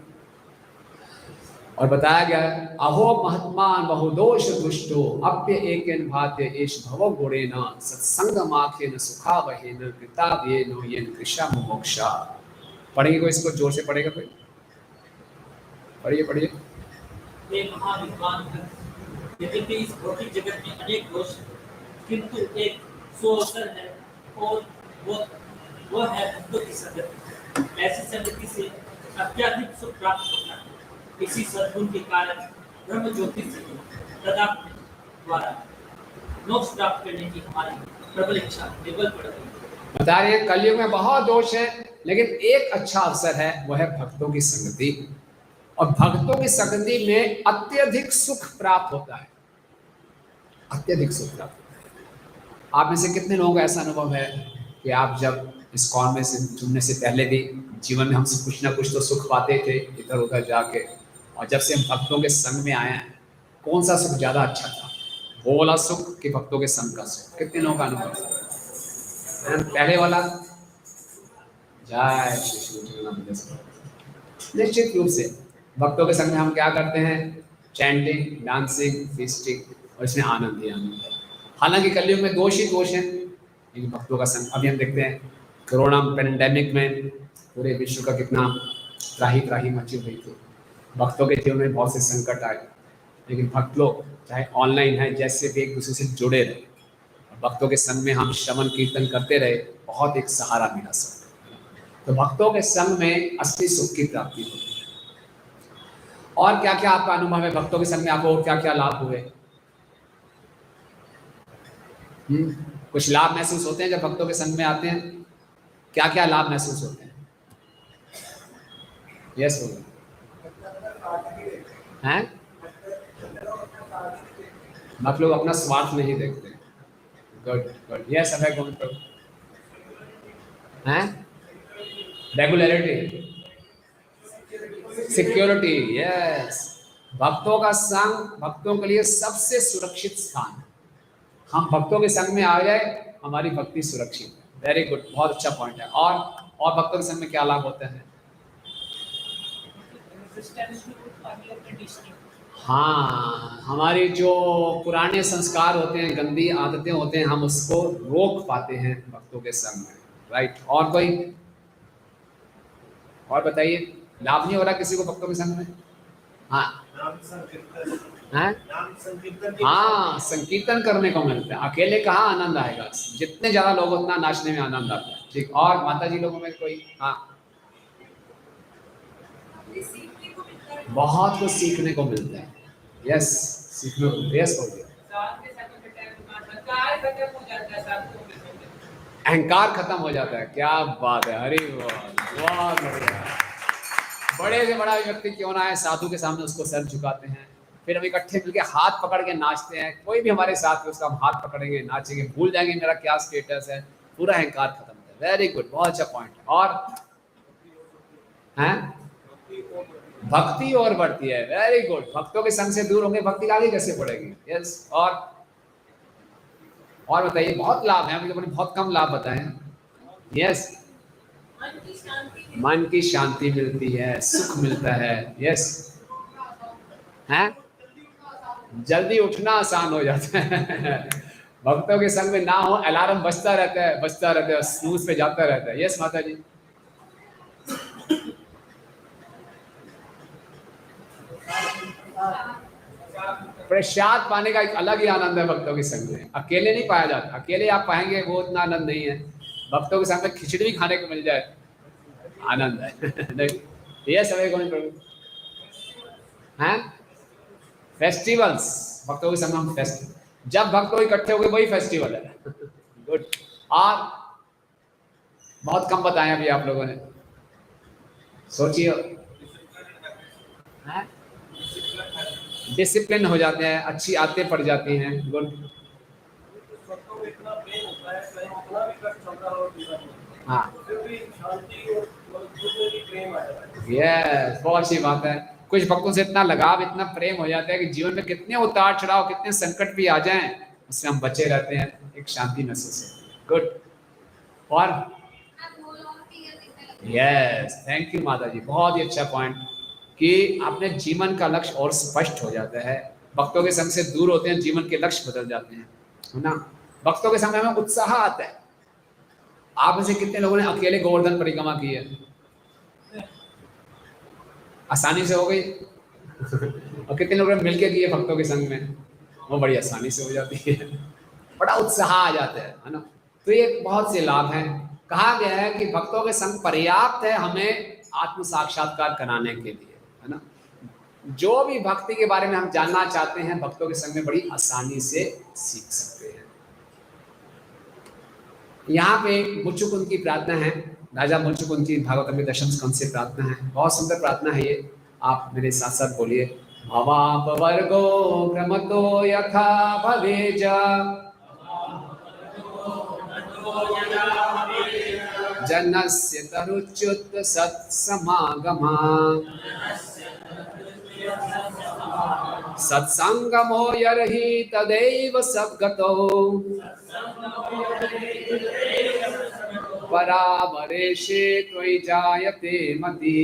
और बताया गया, अहो महत्मान बहुदोष दुष्टो अप्य एकेन भात्य एष भव गुणेन सत्संग माखेन सुखा वहेन कृतावेन येन कृशा मोक्षा। पढ़ेंगे कोई इसको जोर से पढ़ेगा कोई? पढ़िए पढ़िए। वे महाविद्वान थे, यद्यपि इस भौतिक जगत में अनेक दोष हैं, किंतु एक सुअवसर है और वो है भक्तों की संगति। ऐसी संगति से अत्याधिक सुख प्राप्त होता है। इसी सद्गुण के कारण ब्रह्म ज्योति से तदात्म द्वारा मोक्ष प्राप्त करने की हमारी प्रबल इच्छा निर्बल पड़ गई। बता रहे हैं कलयुग में बहुत दोष है, लेकिन एक अच्छा अवसर है, वह है भक्तों की संगति। और भक्तों की संगति में अत्यधिक सुख प्राप्त होता है, अत्यधिक सुख प्राप्त होता है। आप में से कितने लोगों का ऐसा अनुभव है कि आप जब इस्कॉन में से जुड़ने से पहले भी जीवन में हमसे कुछ ना कुछ तो सुख पाते थे इधर उधर जाके, और जब से हम भक्तों के संग में आए हैं, कौन सा सुख ज्यादा अच्छा था? वो वाला सुख कि भक्तों के संग का सुख? कितने लोगों का अनुभव है? पहले वाला? जय श्री कृष्ण। निश्चित रूप से भक्तों के संग में हम क्या करते हैं? चैंटिंग, डांसिंग, फीस्टिंग, और इसमें आनंद ही आनंद है। हालांकि कलयुग में दोष ही दोष है, लेकिन भक्तों का संग, अभी हम देखते हैं कोरोना पेंडेमिक में पूरे विश्व का कितना त्राही त्राही मची हुई थी। भक्तों के जीवन में बहुत से संकट आए, लेकिन भक्त लोग चाहे ऑनलाइन है, जैसे भी एक दूसरे से जुड़े रहे, भक्तों के संग में हम श्रवण कीर्तन करते रहे, बहुत एक सहारा मिला सब। तो भक्तों के संग में असली सुख की प्राप्ति होती है। और क्या क्या आपका अनुभव है भक्तों के संग में? आपको क्या क्या लाभ हुए? कुछ लाभ महसूस होते हैं जब भक्तों के संग में आते हैं? क्या क्या लाभ महसूस होते हैं? यस बोलो। हैं? भक्त लोग अपना स्वार्थ नहीं देखते। Good good. यस अभय गोविंद प्रभु। हैं? Regularity, security. यस, भक्तों का संग भक्तों के लिए सबसे सुरक्षित स्थान है। हम भक्तों के संग में आ जाए, हमारी भक्ति सुरक्षित है। वेरी गुड, बहुत अच्छा पॉइंट है। और भक्तों के संग में क्या लाभ होते हैं? हाँ, हमारी जो पुराने संस्कार होते हैं, गंदी आदतें होते हैं, हम उसको रोक पाते हैं भक्तों के संग में। राइट। और कोई और बताइए, लाभ नहीं हो रहा किसी को भक्तों के संग में? हाँ हाँ, संकीर्तन करने को मिलता है। अकेले कहाँ आनंद आएगा? जितने ज्यादा लोग उतना नाचने में आनंद आता है। ठीक। और माता जी लोगों में कोई? हाँ, बहुत कुछ सीखने को मिलता है। यस, सीखने को मिलता है। यस बोलिए। अहंकार खत्म हो जाता है। क्या बात है, हरि बोल, बहुत बढ़िया। बड़े से बड़ा व्यक्ति क्यों ना है, साधु के सामने उसको सर झुकाते हैं, फिर हम इकट्ठे मिलके हाथ पकड़ के नाचते हैं। कोई भी हमारे साथ है उसका हम हाथ पकड़ेंगे, नाचेंगे, भूल जाएंगे मेरा क्या स्टेटस है, पूरा अहंकार खत्म होता है। वेरी गुड, बहुत अच्छा पॉइंट है। और हैं? भक्ति और बढ़ती है। Very good. भक्तों के संग से दूर होंगे, भक्ति आगे कैसे बढ़ेगी? यस। और बताइए, बहुत लाभ है, हमने बहुत कम लाभ बताए हैं। यस, मन की शांति मिलती है, सुख मिलता है। यस। हैं? जल्दी उठना आसान हो जाता है। भक्तों के संग में ना हो, अलार्म बजता रहता है, स्नूज पे जाता रहता है। यस माता जी। प्रसाद पाने का एक अलग ही आनंद है भक्तों के संग में, अकेले नहीं पाया जाता। अकेले आप पाएंगे वो उतना आनंद नहीं है। भक्तों के संग में खिचड़ी भी खाने को मिल जाए, आनंद है। ये समय कौन प्रभु हैं? फेस्टिवल्स, भक्तों के संग हम फेस्टिवल, जब भक्त लोग इकट्ठे हो गए वही फेस्टिवल है। गुड। और बहुत कम बताए अभी आप लोगों ने, सोचिए। डिसिप्लिन हो जाते हैं, अच्छी आदतें पड़ जाती हैं। गुड। हाँ, यस, बहुत अच्छी बात है। कुछ भक्तों से इतना लगाव, इतना प्रेम हो जाता है कि जीवन में कितने उतार चढ़ाव, कितने संकट भी आ जाएं, उससे हम बचे रहते हैं, एक शांति महसूस होती है। गुड। और यस, थैंक यू माता जी, बहुत ही अच्छा पॉइंट कि आपने जीवन का लक्ष्य और स्पष्ट हो जाता है। भक्तों के संग से दूर होते हैं, जीवन के लक्ष्य बदल जाते हैं, है ना। भक्तों के संग में उत्साह आता है। आप में से कितने लोगों ने अकेले गोवर्धन परिक्रमा की है? आसानी से हो गई। और कितने लोग मिलके किए भक्तों के संग में, वो बड़ी आसानी से हो जाती है, बड़ा उत्साह आ जाता है ना। तो ये बहुत से लाभ हैं। कहा गया है कि भक्तों के संग पर्याप्त है हमें आत्म साक्षात्कार कराने के लिए, है ना। जो भी भक्ति के बारे में हम जानना चाहते हैं भक्तों के संग में बड़ी आसानी से सीख सकते हैं। यहाँ पे मुचुकुंद की प्रार्थना है, राजा मुचुकुंद की भागवत में दशम स्कंद से प्रार्थना है, बहुत सुंदर प्रार्थना है ये। आप मेरे साथ साथ बोलिए। भवाप वर्गो क्रमतो यथा भवेज जनस्य तरुच्युत सत्समागमा सत्संगमो यर्हि तदैव सद्गतो परावरेशे त्वयि जायते मति।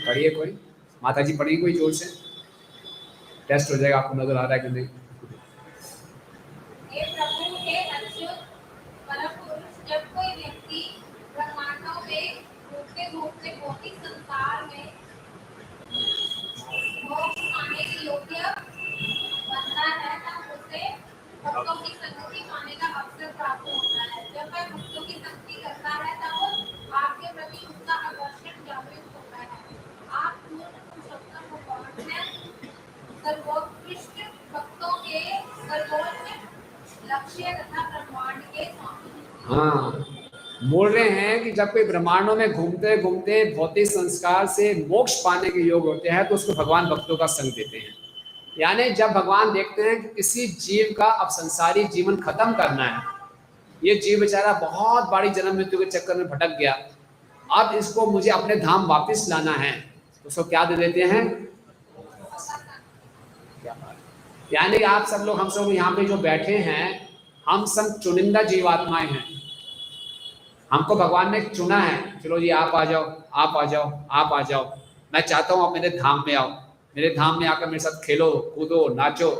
पढ़िए कोई, माता जी पढ़िए कोई जोर से, टेस्ट हो जाएगा आपको नजर आ रहा है कि नहीं। हे प्रभु, हे अच्युत परम पुरुष, जब कोई व्यक्ति ब्रह्मांडों में घूमते घूमते भौतिक संसार में मोक्ष पाने के योग्य बनता है तब उसे भक्तों की संगति पाने का अवसर प्राप्त होता है। जब वह भक्तों की संगति करता है तब आपके प्रति उसका आकर्षण जागृत होता है। आप पूर्ण पुरुषोत्तम भगवान हैं, सर्वोत्कृष्ट भक्तों के सर्वोच्च लक्ष्य तथा ब्रह्मांड के स्वामी। हाँ, बोल रहे हैं कि जब कोई ब्रह्मांडों में घूमते घूमते भौतिक संस्कार से मोक्ष पाने के योग होते हैं तो उसको भगवान भक्तों का संग देते हैं। यानी जब भगवान देखते हैं कि किसी जीव का अब संसारी जीवन खत्म करना है, ये जीव बेचारा बहुत बड़ी जन्म मृत्यु के चक्कर में भटक गया, अब इसको मुझे अपने धाम वापस लाना है, तो उसको क्या दे देते हैं? क्या बात, यानी आप सब लोग, हम सब यहाँ पे जो बैठे हैं, हम सब चुनिंदा जीवात्माएं हैं। हमको भगवान ने चुना है, चलो जी आप आ जाओ, आप आ जाओ, आप आ जाओ, मैं चाहता हूँ आप मेरे धाम में आओ, मेरे धाम में आकर मेरे साथ खेलो कूदो नाचो,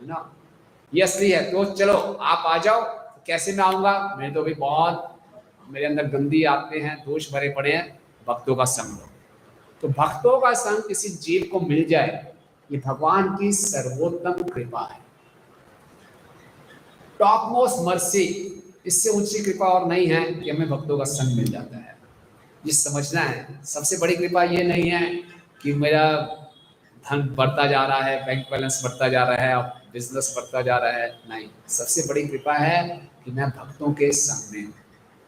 है ना, ये असली है। तो चलो आप आ जाओ। कैसे मैं आऊँगा? मैं तो भी बहुत, मेरे अंदर गंदी आते हैं, दोष भरे पड़े हैं, भक्तों का संग लो। तो भक्तों का संग किसी जीव को मिल जाए, ये भगवान की सर्वोत्तम कृपा है, टॉप मोस्ट मर्सी। इससे ऊंची कृपा और नहीं है कि हमें भक्तों का संग मिल जाता है। ये समझना है, सबसे बड़ी कृपा ये नहीं है कि मेरा धन बढ़ता जा रहा है, बैंक बैलेंस बढ़ता जा रहा है, और बिजनेस बढ़ता जा रहा है, नहीं। सबसे बड़ी कृपा है कि मैं भक्तों के संग में हूँ।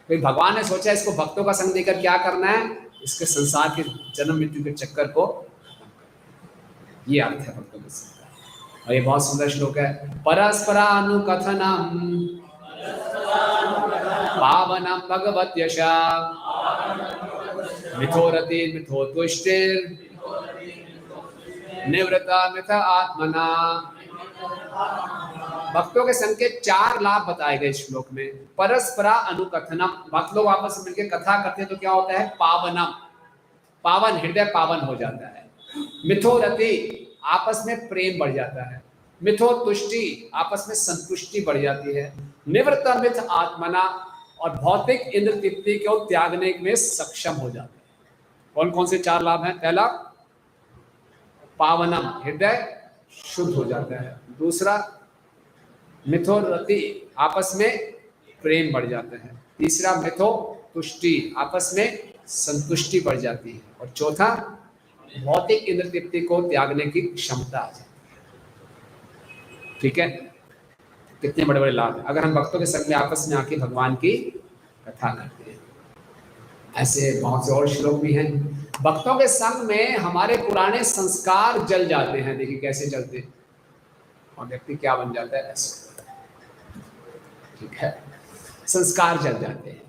कोई भगवान ने सोचा इसको भक्तों का संग देकर क्या करना है, इसके संसार के जन्म मृत्यु के चक्कर को खत्म करना। ये अर्थ है भक्तों के संग का। और ये बहुत सुंदर श्लोक है। परस्परानुकथनम पावनम भगवत यशा मिथोरति मिथो तुष्टिर निवृत्ता मिथ आत्मना। भक्तों के संग के 4 लाभ बताए गए श्लोक में। परस्परा अनुकथनम, भक्त लोग आपस में मिलकर कथा करते हैं तो क्या होता है? पावनम, पावन, हृदय पावन हो जाता है। मिथोरति, आपस में प्रेम बढ़ जाता है। मिथो तुष्टि, आपस में संतुष्टि बढ़ जाती है। निवृत्ता मिथ आत्मना, और भौतिक इंद्र तृप्ति को त्यागने में सक्षम हो जाते हैं। कौन कौन से 4 लाभ हैं? पहला, पावनम, हृदय शुद्ध हो जाता है। दूसरा, मिथोरति, आपस में प्रेम बढ़ जाता है। तीसरा, मिथो तुष्टि, आपस में संतुष्टि बढ़ जाती है। और चौथा, भौतिक इंद्र तृप्ति को त्यागने की क्षमता आ जाती है। ठीक है, कितने बड़े बड़े लाभ हैं अगर हम भक्तों के संग में आपस में आके भगवान की कथा करते हैं। ऐसे बहुत से और श्लोक भी हैं। भक्तों के संग में हमारे पुराने संस्कार जल जाते हैं। देखिए कैसे जलते हैं, और व्यक्ति क्या बन जाता है, ऐसे। ठीक है, संस्कार जल जाते हैं।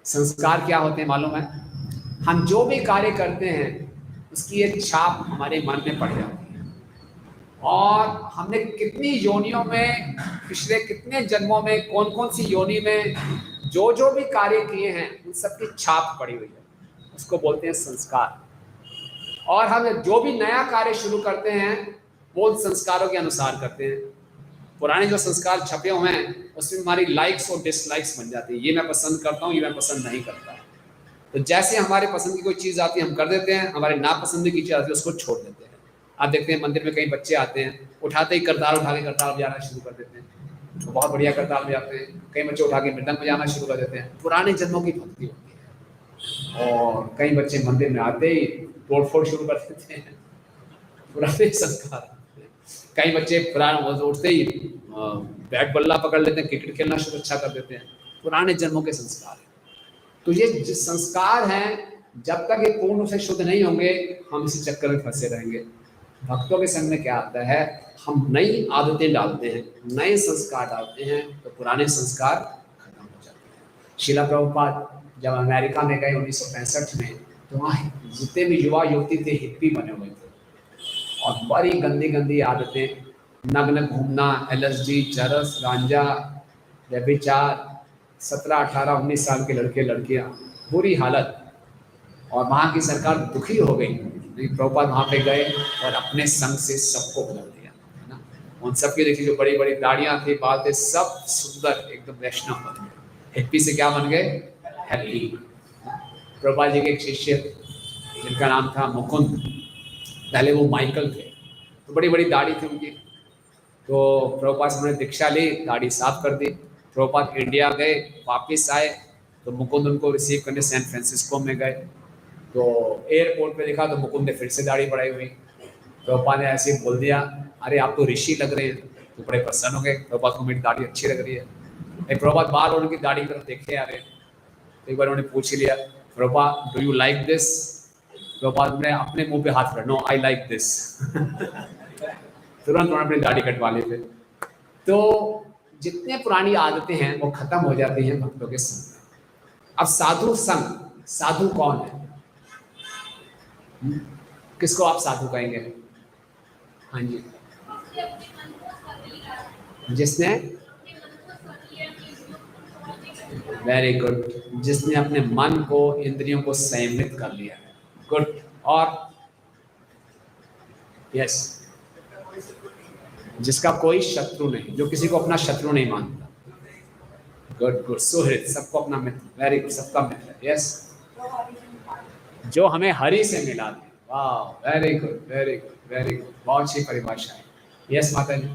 संस्कार क्या होते हैं मालूम है? हम जो भी कार्य करते हैं उसकी एक छाप हमारे मन में पड़ जाती है, और हमने कितनी योनियों में, पिछले कितने जन्मों में, कौन कौन सी योनि में जो जो भी कार्य किए हैं उन सबकी छाप पड़ी हुई है, उसको बोलते हैं संस्कार। और हम जो भी नया कार्य शुरू करते हैं वो उन संस्कारों के अनुसार करते हैं। पुराने जो संस्कार छपे हुए हैं उसमें हमारी लाइक्स और डिसलाइक्स बन जाती है। ये मैं पसंद करता हूँ, ये मैं पसंद नहीं करता। तो जैसे हमारे पसंद की कोई चीज़ आती है हम कर देते हैं, हमारे नापसंद की चीज़ आती है उसको छोड़ देते हैं। आप देखते हैं मंदिर में कई बच्चे आते हैं, उठाते ही करताल उठा के करताल बजाना शुरू कर देते हैं, तो बहुत बढ़िया करताल बजाते हैं। कई बच्चे उठा के मृदंग बजाना शुरू कर देते हैं, पुराने जन्मों की भक्ति होती है। और कई बच्चे मंदिर में आते ही तोड़फोड़ शुरू कर देते हैं, पुराने संस्कार। कई बच्चे पुराने उठते ही बैट बल्ला पकड़ लेते हैं, क्रिकेट खेलना शुरू अच्छा कर देते हैं, पुराने जन्मों के संस्कार। तो ये जिस संस्कार हैं, जब तक ये पूर्ण रूप से शुद्ध नहीं होंगे हम इसी चक्कर में फंसे रहेंगे। भक्तों के संग में क्या आता है, हम नई आदतें डालते हैं, नए संस्कार डालते हैं, तो पुराने संस्कार खत्म हो जाते हैं। शीला प्रभुपाद जब अमेरिका में गए 1965 में, तो वहाँ जितने भी युवा युवती थे हिप्पी बने हुए थे, और बड़ी गंदी गंदी आदतें, नग्न घूमना, LSD, चरस, गांजा, व्यभिचार, 17, 18, 19 साल के लड़के लड़कियां, बुरी हालत। और वहाँ की सरकार दुखी हो गई, प्रभुपाद वहाँ पे गए और अपने संग से सबको बदल दिया, है ना। उन सबके देखिए जो बड़ी बड़ी दाढ़ियाँ थी, बाल थे, सब सुंदर एकदम वैष्णव बन गए। हिप्पी से क्या बन गए, हैप्पी। प्रभुपाद जी के एक शिष्य जिनका नाम था मुकुंद, पहले वो माइकल थे, तो बड़ी बड़ी दाढ़ी थी उनकी। तो प्रभुपाद से उन्होंने दीक्षा ली, दाढ़ी साफ कर दी। प्रभुपाद इंडिया गए, वापस आए तो मुकुंद उनको रिसीव करने सैन फ्रांसिस्को में गए। तो एयरपोर्ट पे देखा तो मुकुंद ने फिर से दाढ़ी बढ़ाई हुई। प्रभुपाद ने ऐसे ही बोल दिया, अरे आप तो ऋषि लग रहे हैं। तो बड़े प्रसन्न हो गए, प्रभुपाद को मेरी दाढ़ी अच्छी लग रही है। प्रभुपाद बार उनकी दाढ़ी की तरफ देखे आ रहे। एक बार उन्होंने पूछ लिया, Prabhupada do you like this? Prabhupada ने अपने मुंह पे हाथ रखा, नो आई लाइक दिस। तुरंत उन्होंने अपनी दाढ़ी कटवा ली थे। तो जितने पुरानी आदतें हैं वो खत्म हो जाती हैं भक्तों के संग में। अब साधु संग, साधु कौन है? किसको आप साधु कहेंगे? हाँ जी, जिसने, वेरी गुड, जिसने अपने मन को, इंद्रियों को संयमित कर लिया। गुड। और यस, जिसका कोई शत्रु नहीं, जो किसी को अपना शत्रु नहीं मानता। गुड गुड, सुहृद, सबको अपना मित्र, वेरी गुड, सबका मित्र। यस, जो हमें हरि से मिला दे। वाह, very good very good very good, बहुत अच्छी परिभाषा है। यस माता जी,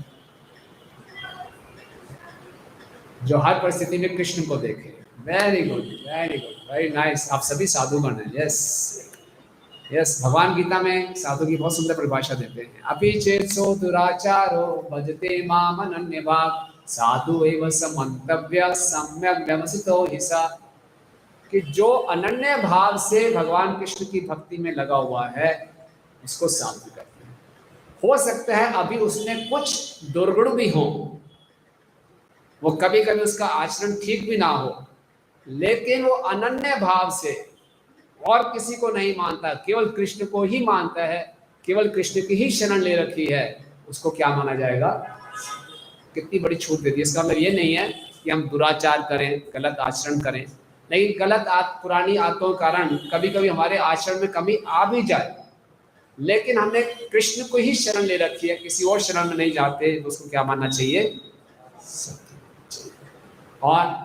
जो हर परिस्थिति में कृष्ण को देखे। Very good very good, very nice, आप सभी साधुगण हैं। यस यस, भगवान गीता में साधु की बहुत सुंदर परिभाषा देते हैं। अपि चेत्सो दुराचारो भजते माम अनन्यभाक् साधु एव स मंतव्य सम्यक व्यवसितो हि स। कि जो अनन्य भाव से भगवान कृष्ण की भक्ति में लगा हुआ है उसको साधु कहते हैं। हो सकता है अभी उसमें कुछ दुर्गुण भी हो, वो कभी कभी उसका आचरण ठीक भी ना हो, लेकिन वो अनन्य भाव से और किसी को नहीं मानता, केवल कृष्ण को ही मानता है, केवल कृष्ण की ही शरण ले रखी है, उसको क्या माना जाएगा? कितनी बड़ी छूट दे दी। इसका मतलब ये नहीं है कि हम दुराचार करें, गलत आचरण करें, लेकिन गलत पुरानी आदतों के कारण कभी कभी हमारे आचरण में कमी आ भी जाए, लेकिन हमने कृष्ण को ही शरण ले रखी है, किसी और शरण में नहीं जाते, तो उसको क्या मानना चाहिए? और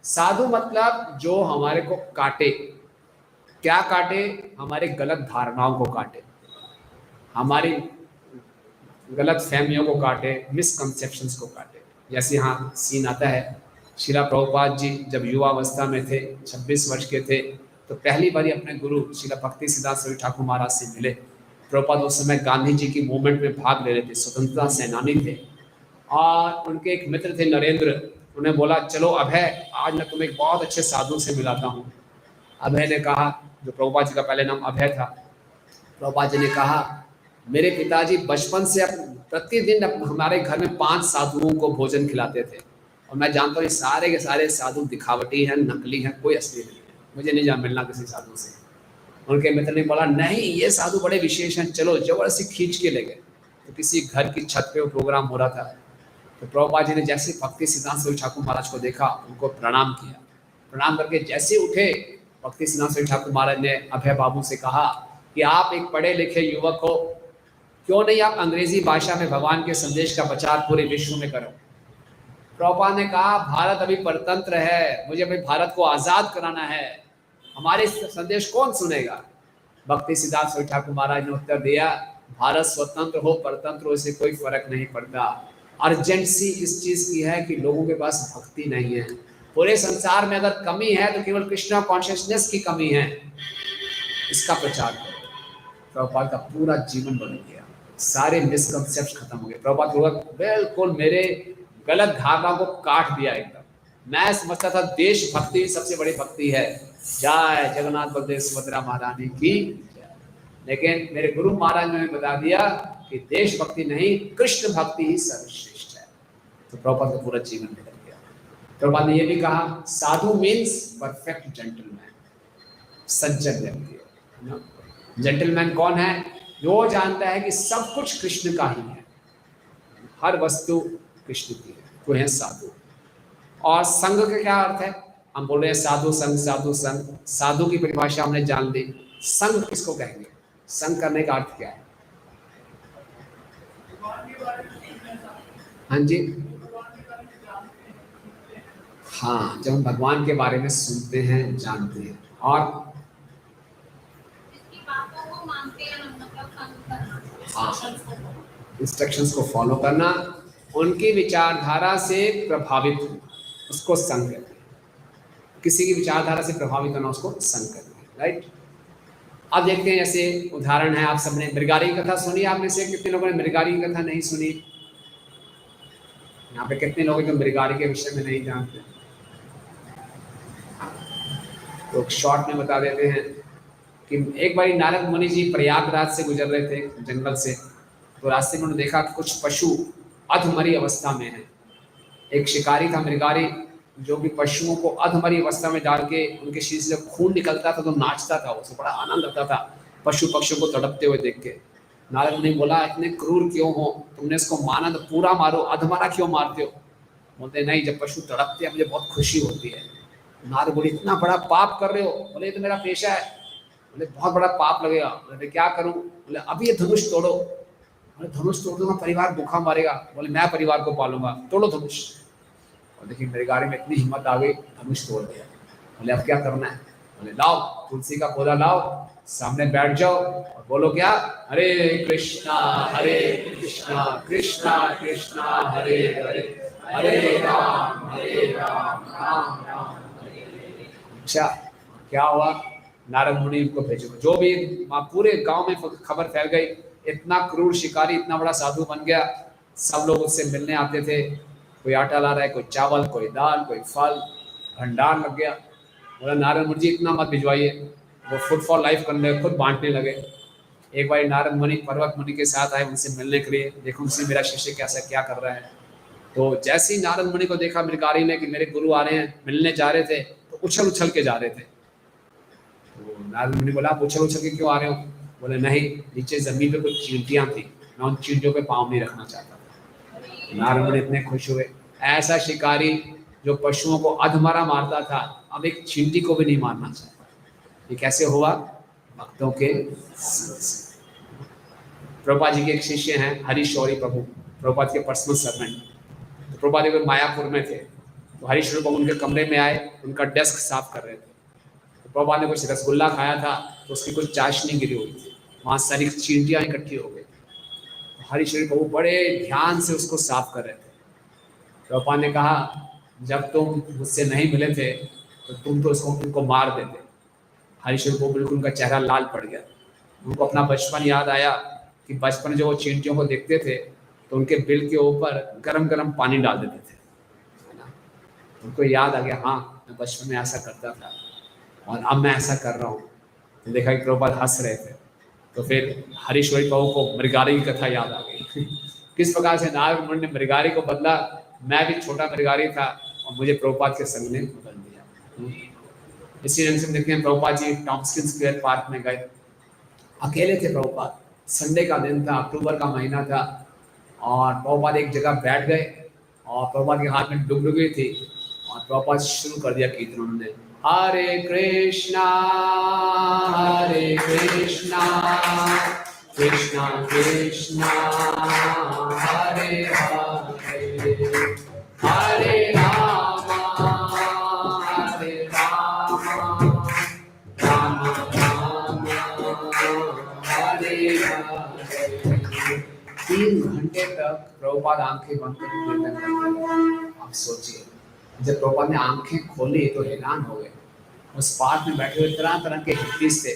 साधु मतलब जो हमारे को काटे। क्या काटे? हमारे गलत धारणाओं को काटे, हमारी गलत फहमियों को काटे, मिसकंसेप्शंस को काटे। जैसे यहाँ सीन आता है, शीला प्रभुपाद जी जब युवावस्था में थे, 26 वर्ष के थे, तो पहली बार अपने गुरु शीला भक्ति सिद्धांत सरस्वती ठाकुर महाराज से मिले। प्रभुपाद उस समय गांधी जी की मूवमेंट में भाग ले रहे थे, स्वतंत्रता सेनानी थे, और उनके एक मित्र थे नरेंद्र। उन्हें बोला, चलो अभय, आज मैं तुम्हें एक बहुत अच्छे साधु से मिलाता हूँ। अभय ने कहा, जो प्रभुपाद जी का पहले नाम अभय था, प्रभुपाद जी ने कहा, मेरे पिताजी बचपन से प्रतिदिन हमारे घर में 5 साधुओं को भोजन खिलाते थे, और मैं जानता हूँ ये सारे के सारे साधु दिखावटी हैं, नकली हैं, कोई असली नहीं है, मुझे नहीं जान मिलना किसी साधु से। उनके मित्र ने बोला, नहीं ये साधु बड़े विशेष हैं, चलो। जबरदस्ती खींच के ले गए। तो किसी घर की छत पे वो प्रोग्राम हो रहा था, तो प्रभुपाद जी ने जैसे भक्ति सिद्धांत सरस्वती ठाकुर महाराज को देखा, उनको प्रणाम किया। प्रणाम करके जैसे उठे, भक्ति सिद्धांत सरस्वती ठाकुर महाराज ने अभय बाबू से कहा कि आप एक पढ़े लिखे युवक हो, क्यों नहीं आप अंग्रेजी भाषा में भगवान के संदेश का प्रचार पूरे विश्व में करो। प्रभुपाद ने कहा, भारत अभी परतंत्र है, मुझे अभी भारत को आज़ाद कराना है, हमारे संदेश कौन सुनेगा? भक्ति सिद्धार्थ स्वामी ठाकुर महाराज ने उत्तर दिया, भारत स्वतंत्र हो परतंत्र हो इससे कोई फर्क नहीं पड़ता। अर्जेंसी इस चीज की है कि लोगों के पास भक्ति नहीं है। पूरे संसार में अगर कमी है तो केवल कृष्णा कॉन्शियसनेस की कमी है। इसका प्रचार करो। प्रभुपाद का पूरा जीवन बदल गया, सारे मिसकंसेप्ट खत्म हो गए। प्रभुपाद लोग बिल्कुल मेरे गलत धागा को काट दिया एकदम। मैं समझता था देशभक्ति सबसे बड़ी भक्ति है, जय जगन्नाथ बलदेव सुभद्रा महारानी की, लेकिन मेरे गुरु महाराज ने बता दिया कि देशभक्ति नहीं कृष्ण भक्ति ही सर्वश्रेष्ठ है। तो प्रभुपाद का पूरा जीवन बदल गया। प्रभुपाद ने यह भी कहा, साधु मीन्स परफेक्ट जेंटलमैन, सज्जन व्यक्ति है। जेंटलमैन कौन है? जो जानता है कि सब कुछ कृष्ण का ही है, हर वस्तु कृष्ण की है, तो है साधु। और संघ का क्या अर्थ है? हम बोल रहे हैं साधु संघ, साधु संघ। साधु की परिभाषा हमने जान ली, संघ किसको कहेंगे? संघ करने का अर्थ क्या है? हाँ जी, हाँ, जब हम भगवान के बारे में सुनते हैं, जानते हैं और इंस्ट्रक्शंस को फॉलो करना, उनकी विचारधारा से प्रभावित होना, उसको संघ कहते हैं। किसी की विचारधारा से प्रभावित होना उसको संघ कहते हैं, राइट। अब देखते हैं, जैसे उदाहरण है, आप सबने मृगारी की कथा सुनी? आप में से कितने लोगों ने मृगारी की कथा नहीं सुनी? यहाँ पे कितने लोग जो मृगारी के विषय में नहीं जानते? तो शॉर्ट में बता देते हैं कि एक बार नारद मुनि जी प्रयागराज से गुजर रहे थे जंगल से, तो रास्ते में उन्होंने देखा कि कुछ पशु अधमरी अवस्था में हैं। एक शिकारी था मृगारी, जो कि पशुओं को अधमरी अवस्था में डाल के उनके शरीर से खून निकलता था तो नाचता था, उसे बड़ा आनंद आता था पशु पक्षियों को तड़पते हुए देख के। नारद मुनि बोला, इतने क्रूर क्यों हो? तुमने इसको माना तो पूरा मारो, अधमरा क्यों मारते हो? बोलते नहीं, जब पशु तड़पते हैं मुझे बहुत खुशी होती है। नारद बोले, इतना बड़ा पाप कर रहे हो? बोले, ये तो मेरा पेशा है। बोले, बहुत बड़ा पाप लगेगा। बोले, क्या करूं? बोले, अभी ये धनुष तोड़ो। बोले, धनुष तोड़ दूंगा, परिवार भूखा मारेगा। बोले, मैं परिवार को पालूंगा, तोड़ो धनुष। और देखिए मृगारी में इतनी हिम्मत आ गई, धनुष तोड़ दिया। बोले, अब क्या करना है? बोले, लाओ तुलसी का पौधा लाओ, सामने बैठ जाओ और बोलो क्या? हरे कृष्णा कृष्णा कृष्णा हरे हरे, हरे राम राम राम। अच्छा, क्या हुआ? नारद मुनि को भेजो, जो भी पूरे गांव में खबर फैल गई, इतना क्रूर शिकारी इतना बड़ा साधु बन गया। सब लोग उससे मिलने आते थे, कोई आटा ला रहा है, कोई चावल, कोई दाल, कोई फल, भंडार लग गया। बोला, नारद मुनि जी इतना मत भिजवाइए। वो फूड फॉर लाइफ करने खुद बांटने लगे। एक बार नारद मुनि पर्वत मुनि के साथ आए उनसे मिलने के लिए, देखो उनसे मेरा शिष्य कैसा क्या कर रहा है। तो जैसे ही नारद मुनि को देखा मृगारी ने कि मेरे गुरु आ रहे हैं, मिलने जा रहे थे, तो उछल उछल के जा रहे थे। तो नारद मुनि बोला, आप उछल उछल के क्यों आ रहे हो? बोले, नहीं, नीचे जमीन पे कुछ चींटियां थी, मैं उन चींटियों पे पाँव नहीं रखना चाहता था। नारद मुनि इतने खुश हुए, ऐसा शिकारी जो पशुओं को अधमरा मारता था, अब एक चींटी को भी नहीं मारना चाहता। ये कैसे हुआ? भक्तों के। प्रभुपाद जी के एक शिष्य हैं हरीशौरी प्रभु, प्रभुपाद के पर्सनल सर्वेंट। तो प्रभुपाद जी मायापुर में थे, तो हरीशौरी प्रभु उनके कमरे में आए, उनका डेस्क साफ कर रहे थे। तो प्रभुपाद ने कुछ रसगुल्ला खाया था, तो उसकी कुछ चाशनी गिरी हुई थी, वहाँ सारी चींटियाँ इकट्ठी हो गई। तो हरीशौरी प्रभु बड़े ध्यान से उसको साफ कर रहे थे। प्रभुपाद ने कहा, जब तुम मुझसे नहीं मिले थे तो तुम तो उनको मार देते। हरीशौरी प्रभु बिल्कुल उनका चेहरा लाल पड़ गया। उनको अपना बचपन याद आया कि बचपन जो वो चींटियों को देखते थे तो उनके बिल के ऊपर गरम गरम पानी डाल देते थे, है ना। उनको याद आ गया, हाँ मैं बचपन में ऐसा करता था और अब मैं ऐसा कर रहा हूँ। तो देखा कि प्रभुपाद हंस रहे थे। तो फिर हरीशौरी प्रभु को मृगारी की कथा याद आ गई किस प्रकार से नारद मुनि ने मृगारी को बदला। मैं भी छोटा मृगारी था और मुझे प्रभुपाद के संग ने बदल दिया। इसी ढंग से देखते हैं, प्रभुपाद जी टॉम्स्किन स्क्वायर पार्क में गए, अकेले थे प्रभुपाद। संडे का दिन था, अक्टूबर का महीना था, और प्रभुपाद एक जगह बैठ गए और प्रभुपाद के हाथ में डुगडुगी थी और प्रभुपाद शुरू कर दिया कीर्तन। उन्होंने हरे कृष्णा कृष्णा कृष्णा हरे हरे, हरे राम 3 घंटे तक प्रभुपाद आंखें बंद कर कीर्तन करते रहे। आप सोचिए, जब प्रभुपाद ने आंखें खोली तो हैरान हो गए। उस पार्क में बैठे हुए तरह तरह के हिप्पीज थे,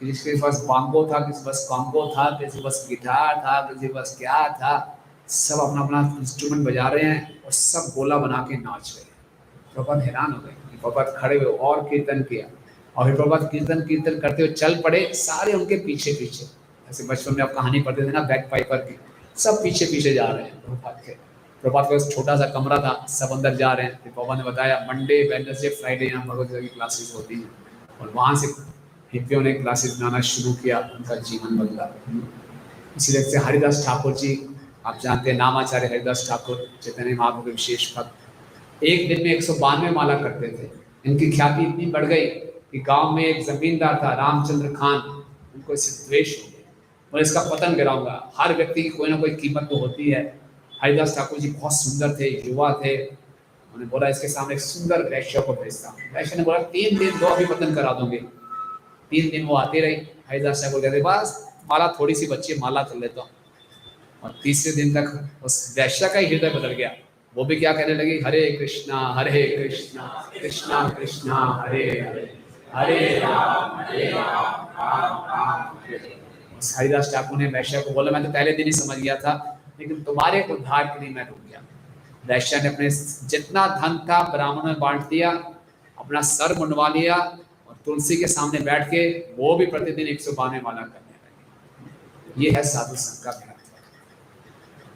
किसी के पास बांगो था, किसी के पास कॉन्गो था, किसी के पास गिटार था, किसी के पास क्या था, सब अपना अपना इंस्ट्रूमेंट बजा रहे हैं और सब गोला बना के नाच रहे हैं। प्रभुपाद हैरान हो गए। प्रभुपाद खड़े हुए और कीर्तन किया, और फिर प्रभुपाद कीर्तन कीर्तन करते हुए चल पड़े, सारे उनके पीछे पीछे। ऐसे बचपन में आप कहानी पढ़ते थे ना बैक पाइपर की, सब पीछे पीछे जा रहे हैं प्रभुपाद के। प्रभुपाद का छोटा सा कमरा था, सब अंदर जा रहे हैं। फिर प्रभुपाद ने बताया मंडे वेडनेसडे फ्राइडे यहाँ भगवत गीता की क्लासेस होती हैं, और वहाँ से हिप्पियों ने क्लासेस बनाना शुरू किया, उनका जीवन बदला। इसी तरह से हरिदास ठाकुर जी, आप जानते हैं नामाचार्य हरिदास ठाकुर चैतन्य महाप्रभु के विशेष भक्त, एक दिन में 192 माला करते थे। इनकी ख्याति इतनी बढ़ गई कि गांव में एक जमींदार था रामचंद्र खान, उनको इससे द्वेष हो गया और इसका पतन गिराऊंगा। हर व्यक्ति की कोई ना कोई कीमत तो होती है। हरिदास ठाकुर जी बहुत सुंदर थे, युवा थे। उन्होंने बोला इसके सामने एक सुंदर वैश्य को भेजता हूँ। वैश्य ने बोला 3 दिन दो, अभी पतन करा दूंगे। 3 दिन वो आती रही। हरिदास ठाकुर कहते बस माला थोड़ी सी बच्ची, माला कर लेता हूँ। और तीसरे दिन तक उस वैश्य का ही हृदय बदल गया। वो भी क्या कहने लगी, हरे कृष्णा कृष्णा कृष्णा हरे हरे, हरे राम राम राम हरे। हरिदास ठाकुर ने वैश्य को बोला मैं तो पहले दिन ही समझ गया था, लेकिन तुम्हारे उद्धार के लिए मैं रुक गया। वैश्य ने अपने जितना धन था ब्राह्मणों में बांट दिया, अपना सर मुंडवा लिया और तुलसी के सामने बैठ के वो भी प्रतिदिन 192 माला करने लगे। ये है साधु संघ का महत्व।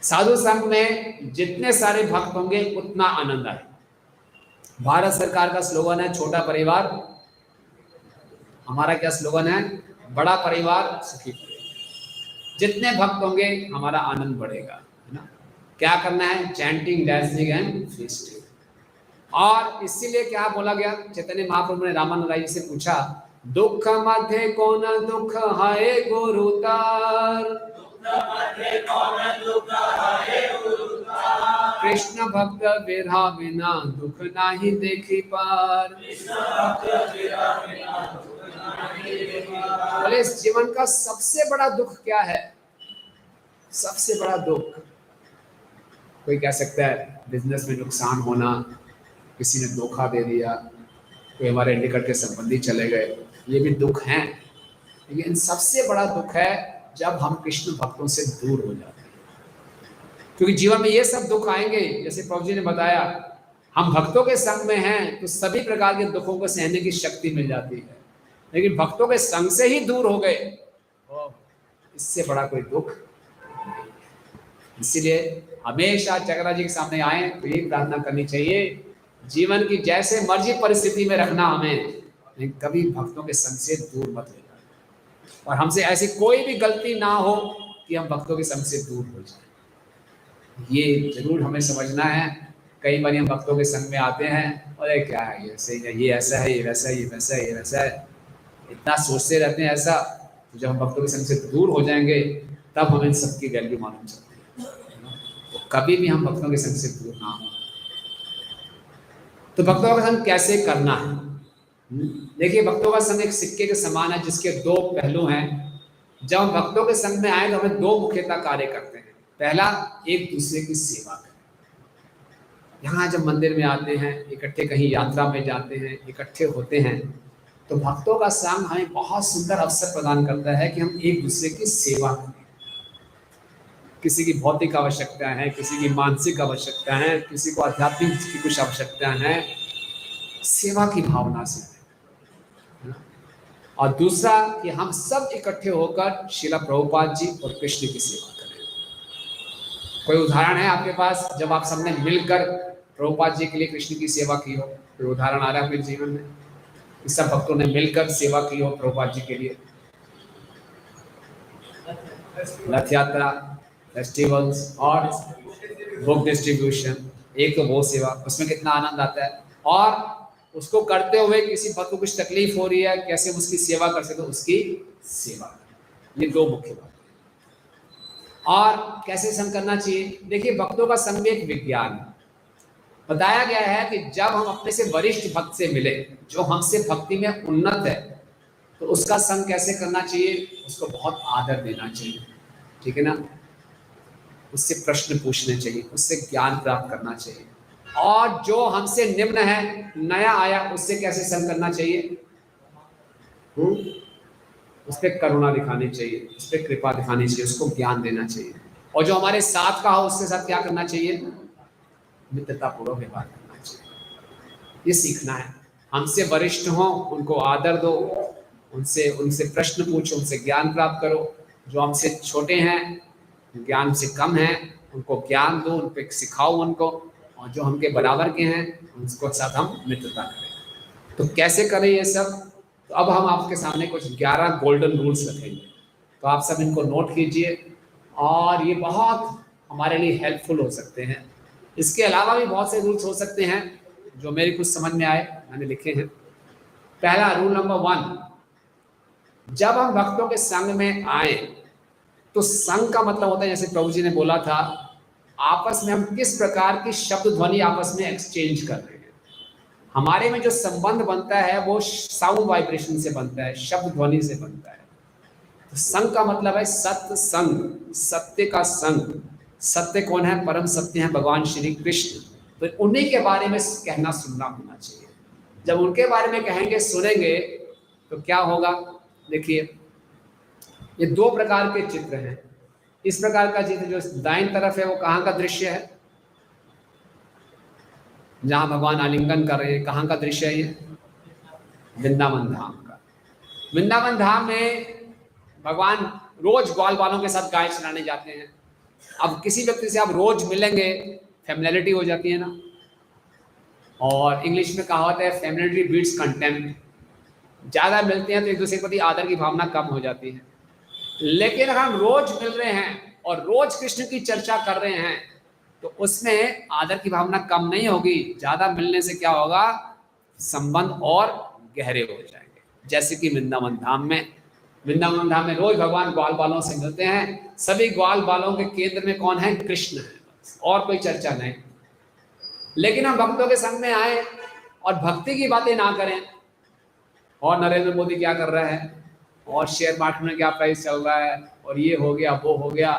साधु संघ में जितने सारे भक्त होंगे उतना आनंद आए। भारत सरकार का स्लोगन है छोटा परिवार, हमारा क्या स्लोगन है, बड़ा परिवार सुखी परिवार। जितने भक्त होंगे हमारा आनंद बढ़ेगा, है ना। क्या करना है, चैंटिंग, डांसिंग एंड फीस्टिंग। और इसीलिए क्या बोला गया, चैतन्य महाप्रभु ने रामानंद राय जी से पूछा, दुख मध्य कौन दुख है गुरुतार, कृष्ण भक्त विरहा बिना दुख नहीं देखी पार। बोले इस जीवन का सबसे बड़ा दुख क्या है, सबसे बड़ा दुख, कोई कह सकता है बिजनेस में नुकसान होना, किसी ने धोखा दे दिया, कोई हमारे निकट के संबंधी चले गए, ये भी दुख हैं। लेकिन सबसे बड़ा दुख है जब हम कृष्ण भक्तों से दूर हो जाते हैं। क्योंकि जीवन में ये सब दुख आएंगे, जैसे प्रभु जी ने बताया, हम भक्तों के संग में हैं तो सभी प्रकार के दुखों को सहने की शक्ति मिल जाती है। लेकिन भक्तों के संग से ही दूर हो गए, इससे बड़ा कोई दुख। इसीलिए हमेशा चक्रा जी के सामने आए तो ये प्रार्थना करनी चाहिए, जीवन की जैसे मर्जी परिस्थिति में रखना हमें, लेकिन कभी भक्तों के संग से दूर मत ले जाना, और हमसे ऐसी कोई भी गलती ना हो कि हम भक्तों के संग से दूर हो जाए। ये जरूर हमें समझना है। कई बार हम भक्तों के संग में आते हैं, अरे क्या है ये सही है, ये ऐसा है, ये वैसा है, ये वैसा है, ये वैसा है, इतना सोचते रहते हैं ऐसा। तो जब हम भक्तों के संग से दूर हो जाएंगे तब हमें सबकी वैल्यू मालूम चलती है। तो कभी भी हम भक्तों के संग से दूर ना हो। तो भक्तों का संग कैसे करना है, देखिए भक्तों का संग एक सिक्के के समान है जिसके 2 पहलू हैं। जब हम भक्तों के संग में आए तो हमें 2 मुख्यतः कार्य करते हैं। पहला, एक दूसरे की सेवा करें। यहाँ जब मंदिर में आते हैं, इकट्ठे कहीं यात्रा में जाते हैं, इकट्ठे होते हैं, तो भक्तों का संग हमें बहुत सुंदर अवसर प्रदान करता है कि हम एक दूसरे की सेवा करें। किसी की भौतिक आवश्यकता है, किसी की मानसिक आवश्यकता है, किसी को आध्यात्मिक की कुछ आवश्यकता है, सेवा की भावना से। और दूसरा कि हम सब इकट्ठे होकर श्रील प्रभुपाद जी और कृष्ण की सेवा करें। कोई उदाहरण है आपके पास जब आप सबने मिलकर प्रभुपाद जी के लिए कृष्ण की सेवा की हो? कोई उदाहरण आ रहा है अपने जीवन में, सब भक्तों ने मिलकर सेवा की हो प्रभुपाद जी के लिए? रथ यात्रा, फेस्टिवल्स और बुक डिस्ट्रीब्यूशन, एक तो वो सेवा, उसमें कितना आनंद आता है। और उसको करते हुए किसी भक्त को कुछ तकलीफ हो रही है, कैसे उसकी सेवा कर सकते, उसकी सेवा, ये 2 मुख्य बात है। और कैसे संग करना चाहिए, देखिए भक्तों का संग एक विज्ञान है। बताया गया है कि जब हम अपने से वरिष्ठ भक्त से मिले, जो हमसे भक्ति में उन्नत है, तो उसका संग कैसे करना चाहिए? उसको बहुत आदर देना चाहिए, ठीक है ना, उससे प्रश्न पूछने चाहिए, उससे ज्ञान प्राप्त करना चाहिए। और जो हमसे निम्न है, नया आया, उससे कैसे संग करना चाहिए? उस पर करुणा दिखानी चाहिए, उस पर कृपा दिखानी चाहिए, उसको ज्ञान देना चाहिए। और जो हमारे साथ का हो उसके साथ क्या करना चाहिए? मित्रतापूर्वक व्यवहार करना चाहिए। ये सीखना है। हमसे वरिष्ठ हो उनको आदर दो, उनसे उनसे प्रश्न पूछो, उनसे ज्ञान प्राप्त करो। जो हमसे छोटे हैं, ज्ञान से कम हैं, उनको ज्ञान दो, उन पर सिखाओ उनको। और जो हमके बराबर के हैं उनको साथ हम मित्रता करें। तो कैसे करें ये सब? तो अब हम आपके सामने कुछ 11 गोल्डन रूल्स रखेंगे, तो आप सब इनको नोट कीजिए और ये बहुत हमारे लिए हेल्पफुल हो सकते हैं। इसके अलावा भी बहुत से रूल्स हो सकते हैं जो मेरे कुछ समझ में आए, मैंने लिखे हैं। पहला रूल नंबर 1, जब हम भक्तों के संग में आए तो संग का मतलब होता है, जैसे प्रभु जी ने बोला था, आपस में हम किस प्रकार की शब्द ध्वनि आपस में एक्सचेंज कर रहे हैं। हमारे में जो संबंध बनता है वो साउंड वाइब्रेशन से बनता है, शब्द ध्वनि से बनता है। तो संग का मतलब है सत्य संग, सत्य का संग। सत्य कौन है? परम सत्य है भगवान श्री कृष्ण। तो उन्हीं के बारे में कहना सुनना होना चाहिए। जब उनके बारे में कहेंगे सुनेंगे तो क्या होगा? देखिए, ये 2 प्रकार के चित्र हैं। इस प्रकार का चित्र जो दाईं तरफ है वो कहाँ का दृश्य है? जहां भगवान आलिंगन कर रहे हैं, कहाँ का दृश्य है ये? वृंदावन धाम का। वृंदावन धाम में भगवान रोज ग्वाल बालों के साथ गाय चराने जाते हैं। अब किसी व्यक्ति से आप रोज मिलेंगे, फैमिलियरिटी हो जाती है ना, और इंग्लिश में कहावत है फैमिलियरिटी बीट्स कंटेम्प्ट। ज्यादा मिलते हैं तो एक दूसरे के प्रति आदर की भावना कम हो जाती है। लेकिन अगर हम रोज मिल रहे हैं और रोज कृष्ण की चर्चा कर रहे हैं तो उसमें आदर की भावना कम नहीं होगी। ज्यादा मिलने से क्या होगा? संबंध और गहरे हो जाएंगे। जैसे कि वृंदावन धाम में रोज भगवान ग्वाल बालों से मिलते हैं। सभी ग्वाल बालों के केंद्र में कौन है? कृष्ण है, और कोई चर्चा नहीं। लेकिन हम भक्तों के संग में आए और भक्ति की बातें ना करें, और नरेंद्र मोदी क्या कर रहा है, और शेयर मार्केट में क्या प्राइस चल रहा है, और ये हो गया वो हो गया,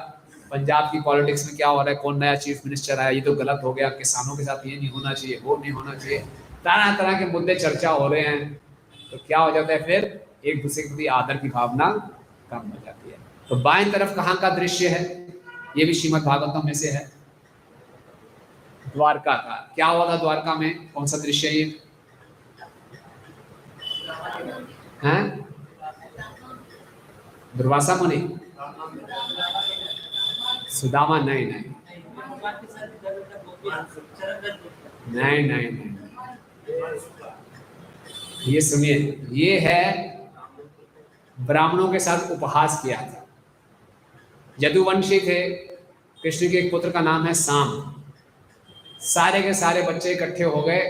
पंजाब की पॉलिटिक्स में क्या हो रहा है, कौन नया चीफ मिनिस्टर आया, ये तो गलत हो गया, किसानों के साथ ये नहीं होना चाहिए, वो नहीं होना चाहिए, तरह तरह के मुद्दे चर्चा हो रहे हैं। तो क्या हो जाता है? फिर एक दूसरे के प्रति आदर की भावना कम हो जाती है। तो बाएं तरफ कहाँ का दृश्य है? ये भी श्रीमद् भागवतम में से है, द्वारका का। क्या हुआ था द्वारका में? कौन सा दृश्य ये है? दुर्वासा मुनि, सुदामा? नहीं नहीं नहीं नहीं नहीं, ये सुनिए, ये है ब्राह्मणों के साथ उपहास किया था। यदुवंशी थे, कृष्ण के एक पुत्र का नाम है साम। सारे के सारे बच्चे इकट्ठे हो गए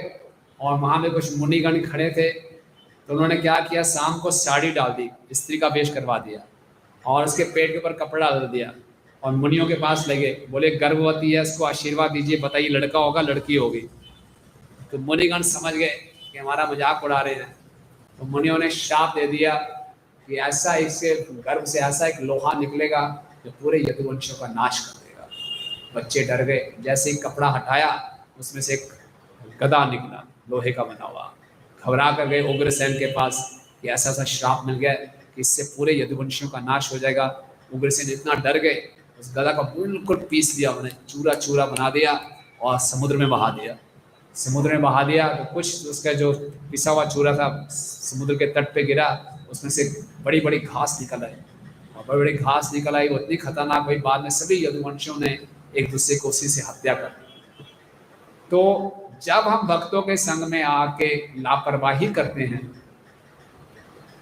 और वहां में कुछ मुनिगण खड़े थे। तो उन्होंने क्या किया? शाम को साड़ी डाल दी, स्त्री का वेश करवा दिया, और उसके पेट के ऊपर कपड़ा डाल दिया, और मुनियों के पास लगे, बोले गर्भवती है, इसको आशीर्वाद दीजिए, बताइए लड़का होगा लड़की होगी। तो मुनिगण समझ गए कि हमारा मजाक उड़ा रहे हैं। तो मुनियों ने शाप दे दिया कि ऐसा इसके गर्भ से ऐसा एक लोहा निकलेगा जो पूरे यदुवंशियों का नाश कर देगा। बच्चे डर गए। जैसे ही कपड़ा हटाया उसमें से एक गदा निकला, लोहे का बना हुआ। घबरा कर गए उग्रसेन के पास कि ऐसा ऐसा श्राप मिल गया कि इससे पूरे यदुवंशियों का नाश हो जाएगा। उग्रसेन इतना डर गए, उस गदा का बिल्कुल पीस दिया, उन्हें चूरा चूरा बना दिया और समुद्र में बहा दिया। समुद्र में बहा दिया तो कुछ उसका जो पिसा हुआ चूरा था समुद्र के तट पे गिरा, उसमें से बड़ी बड़ी घास निकल आई, और बड़ी बड़ी घास निकल आई, वो इतनी खतरनाक हुई, बाद में सभी यदुवंशियों ने एक दूसरे को उसी से हत्या कर दी। तो जब हम भक्तों के संग में आके लापरवाही करते हैं,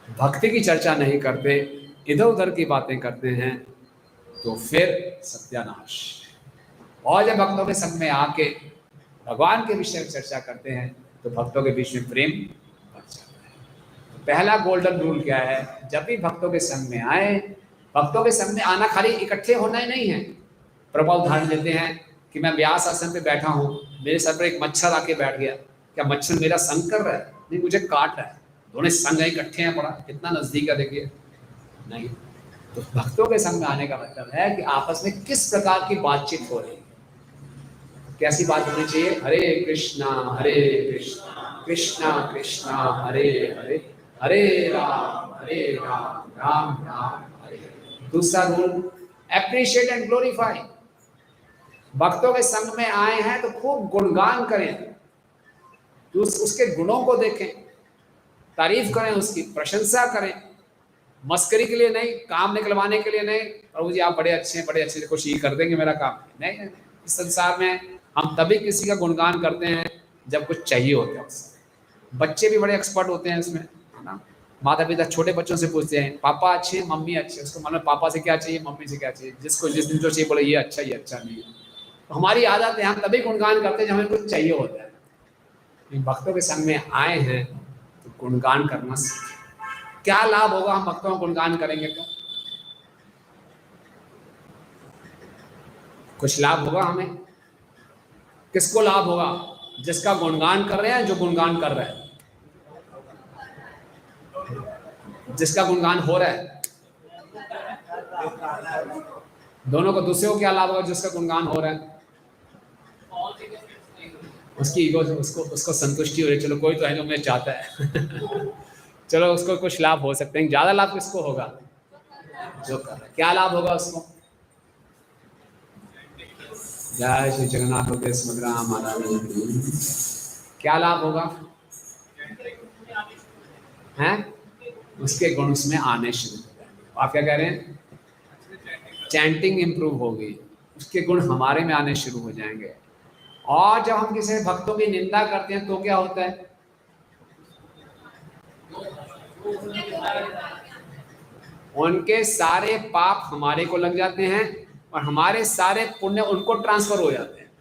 भक्ति की चर्चा नहीं करते, इधर उधर की बातें करते हैं, तो फिर सत्यानाश। और जब भक्तों के संग में आके भगवान के विषय में चर्चा करते हैं तो भक्तों के बीच में प्रेम बढ़ जाता है। तो पहला गोल्डन रूल क्या है? जब भी भक्तों के संग में आए, भक्तों के संग में आना खाली इकट्ठे होना ही नहीं है। प्रभु उदाहरण देते हैं कि मैं व्यास आसन पे बैठा हूँ, मेरे सर पर एक मच्छर आके बैठ गया, क्या मच्छर मेरा संग कर रहा है? नहीं, मुझे काट रहा है। दोनों संग है, इकट्ठे हैं, पड़ा कितना नजदीक है देखिए, नहीं। तो भक्तों के संग में आने का मतलब है कि आपस में किस प्रकार की बातचीत हो रही है, कैसी बात होनी चाहिए। हरे कृष्णा कृष्णा कृष्णा हरे हरे, हरे राम राम राम हरे हरे। दूसरा रूल, एप्रिशिएट एंड ग्लोरीफाई। भक्तों के संग में आए हैं तो खूब गुणगान करें, तो उसके गुणों को देखें, तारीफ करें, उसकी प्रशंसा करें। मस्करी के लिए नहीं, काम निकलवाने के लिए नहीं, प्रभु जी आप बड़े अच्छे हैं, बड़े अच्छे, कुछ ये कर देंगे मेरा काम, नहीं। इस संसार में हम तभी किसी का गुणगान करते हैं जब कुछ चाहिए होता है उससे। बच्चे भी बड़े एक्सपर्ट होते हैं इसमें, है ना। माता पिता छोटे बच्चों से पूछते हैं पापा अच्छे, मम्मी अच्छे, उसको मालूम पापा से क्या चाहिए, मम्मी से क्या चाहिए, जिसको जिस दिन जो चाहिए बोले ये अच्छा नहीं है। तो हमारी आदत है, हम तभी गुणगान करते हैं जब हमें कुछ चाहिए होता है। भक्तों के संग में आए हैं तो गुणगान करना सीखें। क्या लाभ होगा हम भक्तों का गुणगान करेंगे तो? कुछ लाभ होगा हमें। किसको लाभ होगा? जिसका गुणगान कर रहे हैं, जो गुणगान कर रहे हैं, जिसका गुणगान हो रहा है, दोनों को। दूसरे को क्या लाभ होगा? जिसका गुणगान हो रहा है उसकी ईगो, उसको संतुष्टि हो रही है, चलो कोई तो है जो मैं चाहता है चलो उसको कुछ लाभ हो सकते हैं। ज्यादा लाभ किसको होगा? जो कर रहा है। क्या लाभ होगा उसको? जय श्री जगन्नाथ महाराज। क्या लाभ होगा? हैं? उसके गुण उसमें आने शुरू हो गए। आप क्या कह रहे हैं? चैंटिंग इंप्रूव होगी, उसके गुण हमारे में आने शुरू हो जाएंगे। और जब हम किसी भक्तों की निंदा करते हैं तो क्या होता है? उनके सारे पाप हमारे को लग जाते हैं और हमारे सारे पुण्य उनको ट्रांसफर हो जाते हैं।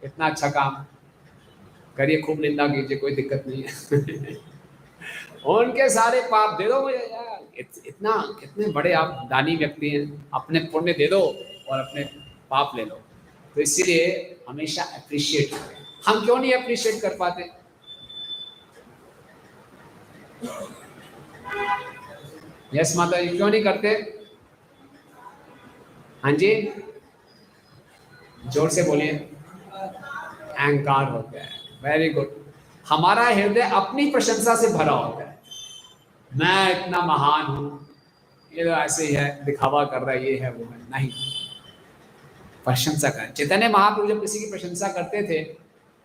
इतना अच्छा काम करिए, खूब निंदा कीजिए, कोई दिक्कत नहीं है उनके सारे पाप दे दो मुझे यार, इतना कितने बड़े आप दानी व्यक्ति हैं, अपने पुण्य दे दो और अपने पाप ले लो। तो इसीलिए हमेशा अप्रिशिएट करें। हम क्यों नहीं अप्रिशिएट कर पाते? यस माता जी, क्यों नहीं करते? हाँ जी, जोर से बोलिए। अहंकार होता है। Very good. हमारा हृदय अपनी प्रशंसा से भरा होता है। मैं इतना महान हूं, ये तो ऐसे ही है, दिखावा कर रहा है, ये है वो है। नहीं, प्रशंसा करें। चैतन्य महाप्रभु जब किसी की प्रशंसा करते थे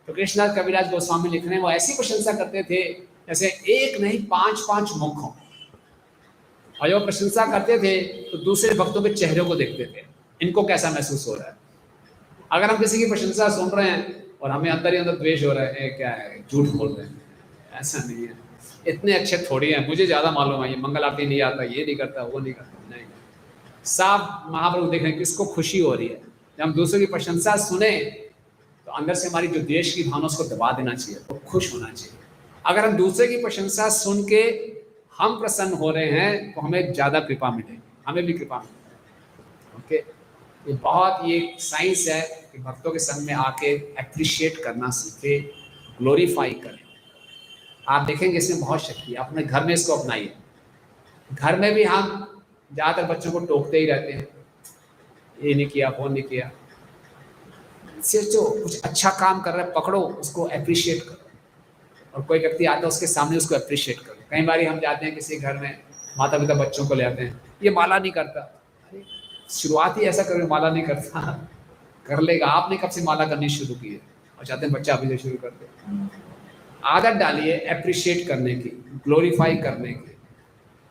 तो कृष्णदास कविराज गोस्वामी लिख रहे हैं, वो ऐसी प्रशंसा करते थे जैसे एक नहीं 5-5 मुख हों। और जब प्रशंसा करते थे तो दूसरे भक्तों के चेहरे को देखते थे, इनको कैसा महसूस हो रहा है। अगर हम किसी की प्रशंसा सुन रहे हैं और हमें अंदर ही अंदर द्वेष हो रहा है, क्या है, झूठ बोल रहे हैं, ऐसा नहीं है, इतने अच्छे थोड़ी हैं, मुझे ज़्यादा मालूम है, ये मंगल आरती नहीं आता, ये नहीं करता, वो नहीं करता। नहीं, साफ महाप्रभु देख रहे हैं किसको खुशी हो रही है। जब हम दूसरों की प्रशंसा सुने तो अंदर से हमारी जो द्वेष की भावना उसको दबा देना चाहिए, तो खुश होना चाहिए। अगर हम दूसरे की प्रशंसा सुन के हम प्रसन्न हो रहे हैं तो हमें ज़्यादा कृपा मिलेगी, हमें भी कृपा मिलेगी। ओके, ये बहुत ये साइंस है कि भक्तों के संग में आके अप्रिशिएट करना सीखे, ग्लोरीफाई करें। आप देखेंगे इसमें बहुत शक्ति है। अपने घर में इसको अपनाइए। घर में भी हम ज़्यादातर बच्चों को टोकते ही रहते हैं, ये नहीं किया, वो नहीं किया। सिर्फ जो कुछ अच्छा काम कर रहा है पकड़ो, उसको अप्रिशिएट करो। और कोई व्यक्ति आता है उसके सामने उसको अप्रिशिएट करो। कई बार हम जाते हैं किसी घर में, माता पिता बच्चों को ले आते हैं, ये माला नहीं करता। अरे शुरुआत ही ऐसा करो, माला नहीं करता, कर लेगा। आपने कब से माला करनी शुरू की है और चाहते हैं बच्चा अभी से शुरू कर दे। आदत डालिए अप्रिशिएट करने की, ग्लोरीफाई करने की।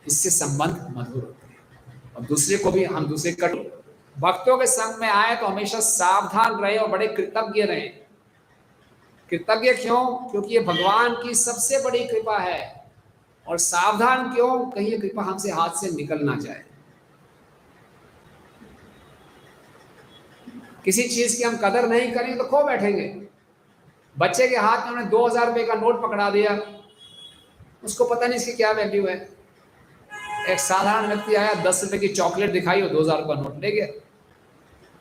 इससे संबंध मधुर होते हैं और दूसरे को भी हम दूसरे कट। भक्तों के संग में आए तो हमेशा सावधान रहे और बड़े कृतज्ञ रहे। कृतज्ञ क्यों? क्योंकि ये भगवान की सबसे बड़ी कृपा है। और सावधान क्यों? कहीं ये कृपा हमसे हाथ से निकल ना जाए। किसी चीज की हम कदर नहीं करेंगे तो खो बैठेंगे। बच्चे के हाथ में उन्होंने 2000 रुपए का नोट पकड़ा दिया, उसको पता नहीं इसकी क्या वैल्यू है। एक साधारण व्यक्ति आया, 10 रुपए की चॉकलेट दिखाई और 2000 का नोट ले गया।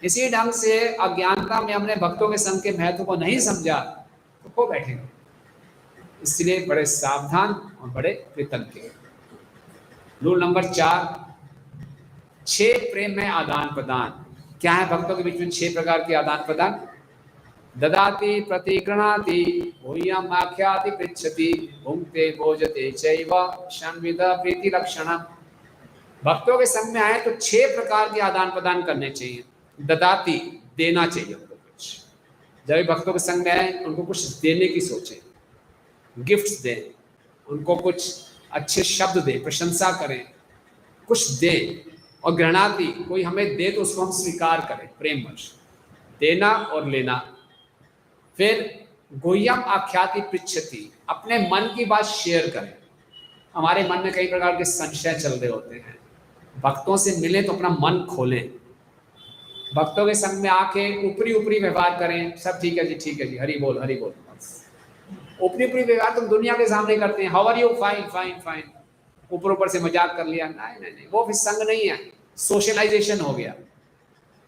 इसी ढंग से अज्ञानता में हमने भक्तों के संग के महत्व को नहीं समझा तो खो बैठेंगे। इसलिए बड़े सावधान और बड़े कृतज्ञ। रूल नंबर 4, 6 प्रेम में आदान प्रदान। क्या है भक्तों के बीच में 6 प्रकार के आदान प्रदान? ददाति प्रतिगृणाति भूयम् आख्याति पृच्छति भुंक्ते भोजते चैव षण्विध प्रीति लक्षणम्। भक्तों के संग में आए तो 6 प्रकार के आदान प्रदान करने चाहिए। ददाति, देना चाहिए उनको कुछ। जब भक्तों के संग में आए उनको कुछ देने की सोचें, गिफ्ट्स दें, उनको कुछ अच्छे शब्द दें, प्रशंसा करें, कुछ दें। और गृणाति, कोई हमें दे तो उसको हम स्वीकार करें प्रेमवश, देना और लेना। फिर गुह्यम आख्याति पृच्छति, अपने मन की बात शेयर करें। हमारे मन में कई प्रकार के संशय चल रहे होते हैं, भक्तों से मिले तो अपना मन खोलें। भक्तों के संग में आके ऊपरी ऊपरी व्यवहार करें, सब ठीक है जी, हरि बोल हरि बोल। ऊपरी ऊपरी व्यवहार तुम दुनिया के सामने करते हैं, how are you, fine fine fine, ऊपर ऊपर से मजाक कर लिया। नहीं, वो भी संग नहीं है, सोशलाइजेशन हो गया।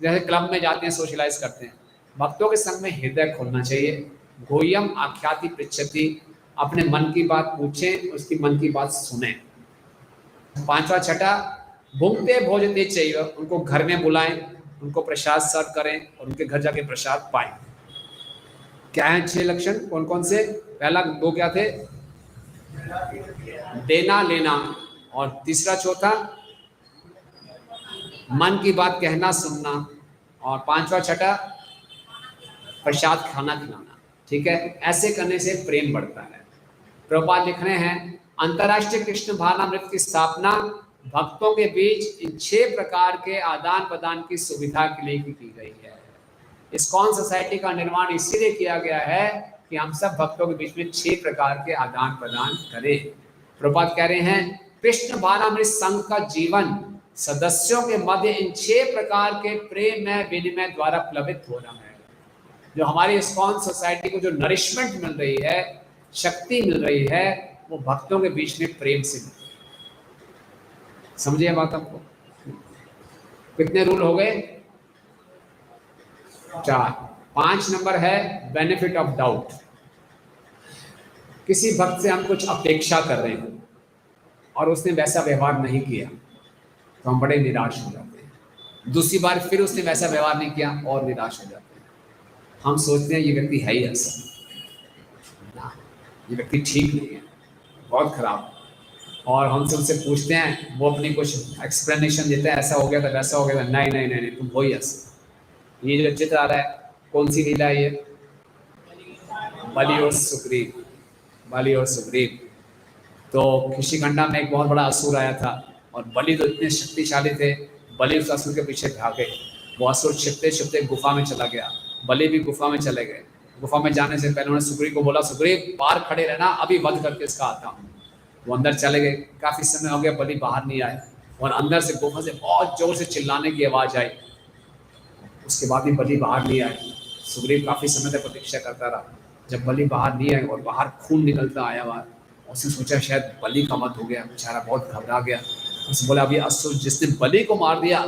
जैसे क्लब में जाते हैं, सोशलाइज करते हैं। भक्तों के संग में हृदय खोलना चाहिए। गुह्यम आख्याति पृच्छति, अपने मन की बात पूछें, उसकी मन की बात सुने। 5वां छठा, भुंक्ते भोजते चैव, उनको घर में बुलाएं, उनको प्रसाद सर्व करें और उनके घर जाके प्रसाद पाएं। क्या है 6 लक्षण, कौन कौन से? पहला 2 क्या थे? देना लेना। और तीसरा चौथा मन की बात कहना सुनना। और 5वां छठा प्रसाद खाना खिलाना। ठीक है, ऐसे करने से प्रेम बढ़ता है। प्रभुपाद लिख रहे हैं, अंतर्राष्ट्रीय कृष्ण भावनामृत की स्थापना भक्तों के बीच इन 6 प्रकार के आदान प्रदान की सुविधा के लिए की गई है। इस्कॉन सोसाइटी का निर्माण इसीलिए किया गया है कि हम सब भक्तों के बीच में 6 प्रकार के आदान प्रदान करें। प्रभुपाद कह रहे हैं, कृष्ण भावनामृत संघ का जीवन सदस्यों के मध्य इन 6 प्रकार के प्रेम में विनिमय द्वारा प्लवित हो रहा है। जो हमारी इस्कॉन सोसाइटी को जो नरिशमेंट मिल रही है, शक्ति मिल रही है, वो भक्तों के बीच में प्रेम से मिल रही है। समझिए बात आपको? कितने रूल हो गए? 4। 5 नंबर है बेनिफिट ऑफ डाउट। किसी भक्त से हम कुछ अपेक्षा कर रहे हैं और उसने वैसा व्यवहार नहीं किया तो हम बड़े निराश हो जाते हैं। दूसरी बार फिर उसने वैसा व्यवहार नहीं किया और निराश हो जाते हैं। हम सोचते हैं ये व्यक्ति है ही ऐसा, ये व्यक्ति ठीक नहीं है, बहुत खराब। और हमसे उनसे पूछते हैं, वो अपनी कुछ एक्सप्लेनेशन देते हैं, ऐसा हो गया था वैसा हो गया था। नहीं, तुम हो ही ऐसा। ये जो चित्र आ रहा है, कौन सी लीला है ये? बलि और सुग्रीव। बलि और सुग्रीव। तो किशिखंडा में एक बहुत बड़ा असुर आया था और बलि तो इतने शक्तिशाली थे, बलि उस असुर के पीछे भागे। वो असुर छिपते छिपते गुफा में चला गया, बलि भी गुफा में चले गए। गुफा में जाने से पहले उन्होंने सुग्रीव को बोला, सुग्रीव बाहर खड़े रहना, अभी वध करके इसका आता हूँ। वो अंदर चले गए। काफी समय हो गया, बलि बाहर नहीं आए और अंदर से गुफा से बहुत जोर से चिल्लाने की आवाज आई। उसके बाद भी बलि बाहर नहीं आए। सुग्रीव काफी समय तक प्रतीक्षा करता रहा। जब बलि बाहर नहीं आए और बाहर खून निकलता आया बाहर, उसने सोचा शायद बलि का वध हो गया। बेचारा बहुत घबरा गया। उसने बोला, अभी असुर जिसने बलि को मार दिया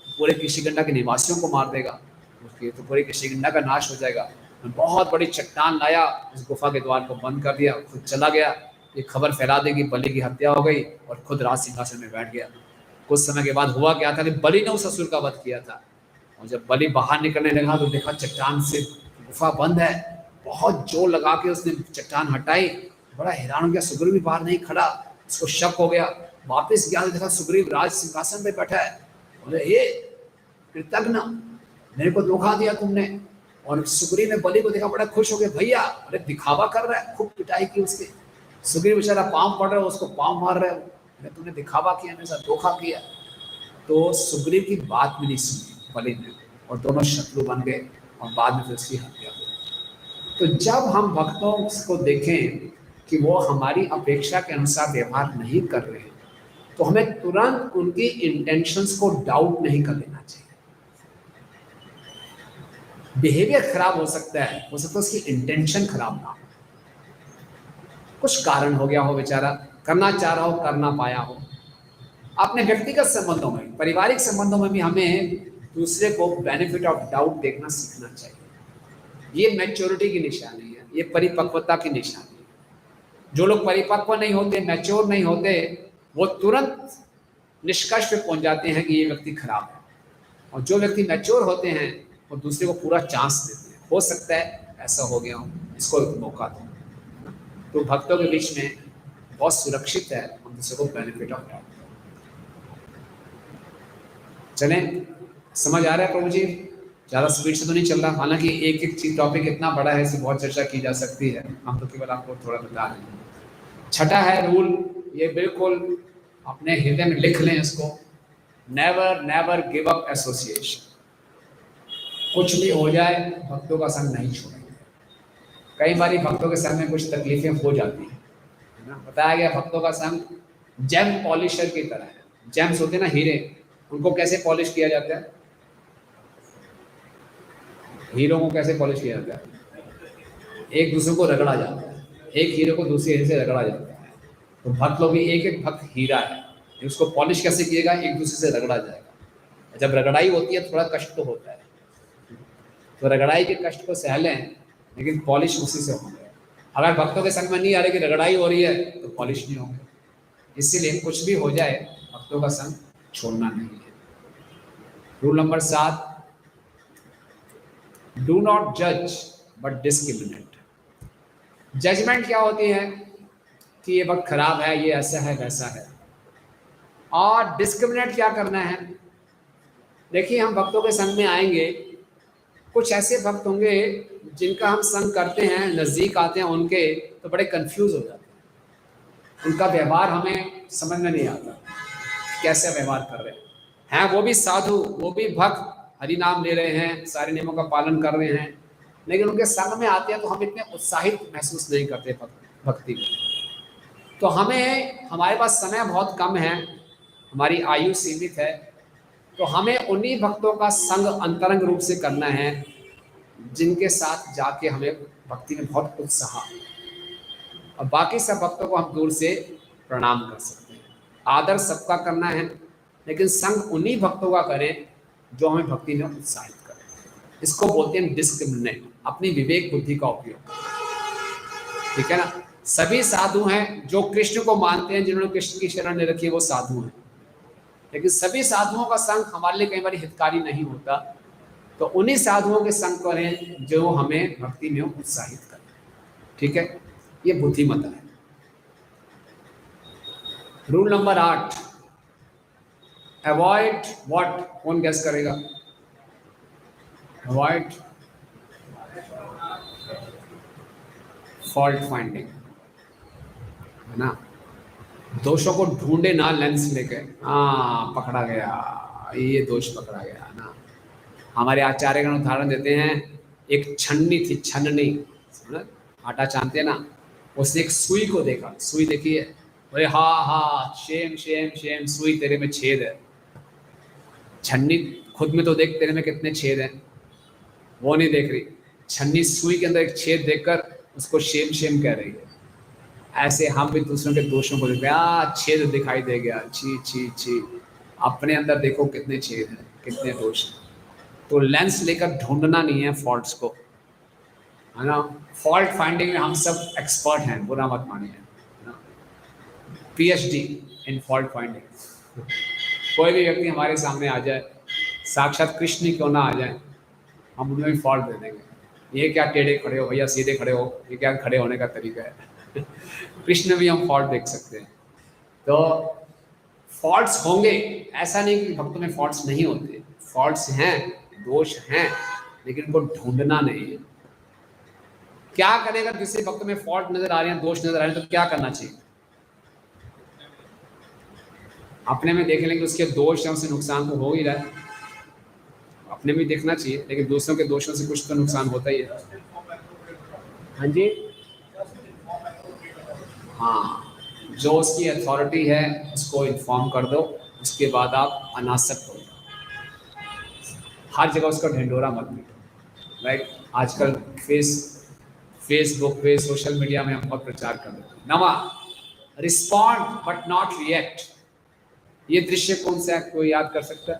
पूरे किशिखंडा के निवासियों को मार देगा, उसके तो पूरे किशिखंडा का नाश हो जाएगा। बहुत बड़ी चट्टान लाया, उस गुफा के द्वार को बंद कर दिया, खुद चला गया। ये खबर फैला दी कि बलि की हत्या हो गई और खुद राज सिंहासन में बैठ गया। कुछ समय के बाद हुआ क्या था कि बलि ने उस असुर का वध किया था। और जब बलि बाहर निकलने लगा तो देखा चट्टान से गुफा बंद है। बहुत जोर लगा के उसने चट्टान हटाई। बड़ा हैरान हो गया, सुग्रीव भी बाहर नहीं खड़ा। उसको शक हो गया। वापस गया तो देखा सुग्रीव राज सिंहासन पे बैठा है। बोले, हे कृतज्ञ, मेरे को धोखा दिया तुमने। और सुग्रीव ने बलि को देखा, बड़ा खुश हो गया, भैया अरे दिखावा कर रहा है। खूब पिटाई की उसके। सुग्रीव बेचारा पाँव पड़ रहा है, उसको पाँव मार रहे हो, तुमने दिखावा किया, मेरे साथ धोखा किया। तो सुग्रीव की बात भी नहीं सुनी बलि ने और दोनों शत्रु बन गए और बाद में फिर उसकी हत्या हुई। तो जब हम भक्तों को देखें कि वो हमारी अपेक्षा के अनुसार व्यवहार नहीं कर रहे हैं, तो हमें तुरंत उनकी इंटेंशंस को डाउट नहीं कर लेना चाहिए। बिहेवियर खराब हो सकता है उसकी इंटेंशन खराब ना हो। कुछ कारण हो गया हो, बेचारा करना चाह रहा हो, कर ना पाया हो। अपने व्यक्तिगत संबंधों में, पारिवारिक संबंधों में भी हमें दूसरे को बेनिफिट ऑफ डाउट देखना सीखना चाहिए। ये मैच्योरिटी की निशानी है, ये परिपक्वता की निशानी है। जो लोग परिपक्व नहीं होते, मैच्योर नहीं होते, वो तुरंत निष्कर्ष पे पहुंच जाते हैं कि ये व्यक्ति खराब है। और जो व्यक्ति मैच्योर होते हैं वो दूसरे को पूरा चांस देते हैं, हो सकता है ऐसा हो गया हो, इसको एक मौका दो। तो भक्तों के बीच में बहुत सुरक्षित है, हम दूसरे को बेनिफिट ऑफ डाउट। चलें, समझ आ रहा है प्रभु जी? ज़्यादा स्पीड से तो नहीं चल रहा, हालांकि एक एक चीज टॉपिक इतना बड़ा है, इससे बहुत चर्चा की जा सकती है, हम तो केवल आपको थोड़ा बता रहे हैं। छठा है रूल, ये बिल्कुल अपने हृदय में लिख लें इसको, never never give up association. कुछ भी हो जाए भक्तों का संग नहीं छोड़ेंगे। कई बार भक्तों के संग में कुछ तकलीफें हो जाती हैं, है ना। बताया गया भक्तों का संग जेम पॉलिशर की तरह है। जेम्स होते हैं ना, हीरे, उनको कैसे पॉलिश किया जाता है? हीरो को कैसे पॉलिश किया जाता है? एक दूसरे को रगड़ा जाता है, एक हीरो को दूसरे हीरे से रगड़ा जाता है। तो भक्त लोग भी एक एक भक्त हीरा है, उसको पॉलिश कैसे किएगा? एक दूसरे से रगड़ा जाएगा। जब रगड़ाई होती है थोड़ा कष्ट तो होता है, तो रगड़ाई के कष्ट को सह लें, लेकिन पॉलिश उसी से होंगे। अगर भक्तों के संग में नहीं आ रही कि रगड़ाई हो रही है तो पॉलिश नहीं होंगे। इसीलिए कुछ भी हो जाए भक्तों का संग छोड़ना नहीं है। रूल नंबर 7, डू नॉट जज बट डिस्क्रिमिनेट। जजमेंट क्या होती है कि ये वक्त खराब है, ये ऐसा है वैसा है। और डिस्क्रिमिनेट क्या करना है? देखिए, हम भक्तों के संग में आएंगे, कुछ ऐसे भक्त होंगे जिनका हम संग करते हैं, नज़दीक आते हैं उनके, तो बड़े कंफ्यूज हो जाते हैं। उनका व्यवहार हमें समझ में नहीं आता, कैसे व्यवहार कर रहे हैं। वो भी साधु, वो भी भक्त, हरि नाम ले रहे हैं, सारे नियमों का पालन कर रहे हैं, लेकिन उनके संग में आते हैं तो हम इतने उत्साहित महसूस नहीं करते भक्ति में। तो हमारे पास समय बहुत कम है, हमारी आयु सीमित है, तो हमें उन्हीं भक्तों का संग अंतरंग रूप से करना है जिनके साथ जाके हमें भक्ति में बहुत उत्साह है। और बाकी सब भक्तों को हम दूर से प्रणाम कर सकते हैं। आदर सबका करना है, लेकिन संग उन्हीं भक्तों का करें जो हमें भक्ति में उत्साहित करें। इसको बोलते हैं डिस्क्रिमिनेट, अपनी विवेक बुद्धि का उपयोग। ठीक है ना। सभी साधु हैं जो कृष्ण को मानते हैं, जिन्होंने कृष्ण की शरण ले रखी है, वो साधु हैं। लेकिन सभी साधुओं का संग हमारे लिए कई बार हितकारी नहीं होता, तो उन्हीं साधुओं के संग करें जो हमें भक्ति में उत्साहित करें। ठीक है, ये बुद्धिमत्ता है। Rule number 8, avoid what? कौन गेस करेगा? अवॉइड फॉल्ट फाइंडिंग, है ना। दोषों को ढूंढे ना लेंस लेके, हाँ पकड़ा गया, ये दोष पकड़ा गया ना। हमारे आचार्यगण उदाहरण देते हैं, एक छन्नी थी, छन्नी, आटा छानते ना, उसने एक सुई को देखा, सुई देखी है, बोले हाँ हाँ शेम शेम शेम, सुई तेरे में छेद है। छन्नी खुद में तो देख तेरे में कितने छेद हैं, वो नहीं देख रही। छन्नी सुई के अंदर एक छेद देखकर उसको शेम शेम कह रही है। ऐसे हम भी दूसरों के दोषों को देखते हैं, छेद दिखाई दे गया, छी छी छी। अपने अंदर देखो कितने छेद हैं, कितने दोष हैं। तो लेंस लेकर ढूंढना नहीं है फॉल्ट्स को, है ना। फॉल्ट फाइंडिंग में हम सब एक्सपर्ट हैं, बुरा मत मानिए, है ना। PhD इन फॉल्ट फाइंडिंग। कोई भी व्यक्ति हमारे सामने आ जाए, साक्षात कृष्ण ही क्यों ना आ जाए, हम उन्हें भी फॉल्ट दे देंगे। ये क्या टेढ़े खड़े हो भैया, सीधे खड़े हो, ये क्या खड़े होने का तरीका है। कृष्ण भी हम फॉल्ट देख सकते हैं। तो फॉल्ट्स होंगे, ऐसा नहीं कि भक्तों में फॉल्ट्स नहीं होते, फॉल्ट्स हैं, दोष हैं, लेकिन उनको ढूंढना नहीं है। क्या करेगा? किसी भक्त में फॉल्ट नजर आ रहे हैं, दोष नजर आ रहे हैं, तो क्या करना चाहिए? अपने में देख लेंगे उसके दोष हैं, उससे नुकसान तो हो ही रहा है, अपने में देखना चाहिए, लेकिन दूसरों के दोषों से कुछ तो नुकसान होता ही है। हाँ जी, हाँ, जो उसकी अथॉरिटी है उसको इन्फॉर्म कर दो, उसके बाद आप अनासक्त हो जाओ। हर जगह उसका ढिंढोरा मत पीटो, राइट। आजकल फेसबुक पे, सोशल मीडिया में हम बहुत प्रचार कर रहे हैं। नमा, रिस्पॉन्ड बट नॉट रिएक्ट। ये दृश्य कौन सा है, कोई याद कर सकता है?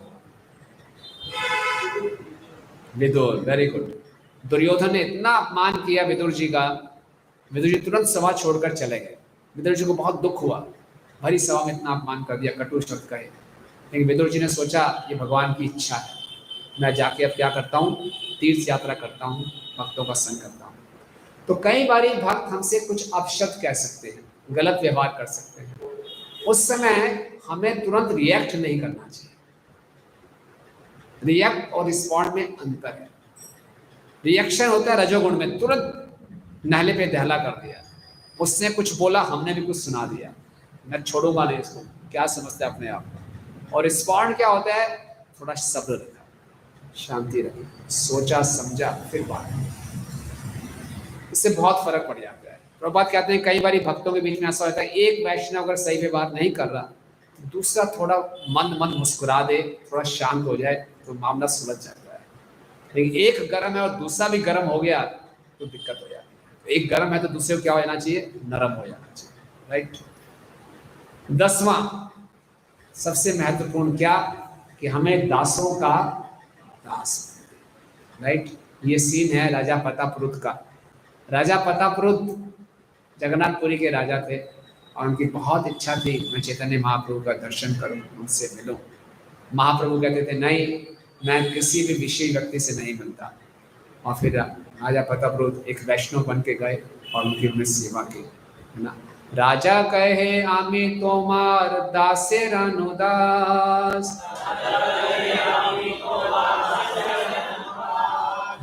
Vidur, very good. दुर्योधन ने इतना अपमान किया विदुर जी का, विदुर जी तुरंत सभा छोड़कर चले गए। विदुर जी को बहुत दुख हुआ, भरी सभा में इतना अपमान कर दिया, कटु शब्द कहे। लेकिन विदुर जी ने सोचा ये भगवान की इच्छा है, मैं जाके अब क्या करता हूँ, तीर्थ यात्रा करता हूँ, भक्तों का संग करता हूँ। तो कई बार भक्त हमसे कुछ अपशब्द कह सकते हैं, गलत व्यवहार कर सकते हैं, उस समय हमें तुरंत रिएक्ट नहीं करना चाहिए। रिएक्ट और रिस्पॉन्ड में अंतर है। रिएक्शन होता है रजोगुण में, तुरंत नहले पे दहला कर दिया, उसने कुछ बोला हमने भी कुछ सुना दिया, मैं छोड़ूंगा नहीं इसको, क्या समझते हैं अपने आप को। और रिस्पॉन्ड क्या होता है, थोड़ा सब्र रखा, शांति रखी, सोचा समझा फिर बात, इससे बहुत फर्क पड़ जाता है। प्रभुपाद कहते हैं कई बार भक्तों के बीच में ऐसा होता है, एक वैष्णव अगर सही पे बात नहीं कर रहा, दूसरा थोड़ा मंद मंद मुस्कुरा दे, थोड़ा शांत हो जाए तो मामला सुलझ जाता है। लेकिन एक गर्म है और दूसरा भी गर्म हो गया तो दिक्कत हो जाती है। एक गर्म है तो दूसरे को क्या हो जाना चाहिए, नरम हो जाना चाहिए, राइट। 10वां सबसे महत्वपूर्ण क्या, कि हमें दासों का दास, राइट। ये सीन है राजा प्रतापरुद्र का। राजा प्रतापरुद्र जगन्नाथपुरी के राजा थे और उनकी बहुत इच्छा थी मैं चैतन्य महाप्रभु का दर्शन करूं, उनसे मिलूं। महाप्रभु कहते थे नहीं, मैं किसी भी विषय व्यक्ति से नहीं मिलता। और फिर राजा प्रतापरुद्र एक वैष्णव बन के गए और उनकी उन्हें सेवा की, है ना। राजा कहे आमी तोमार दासे रानुदास,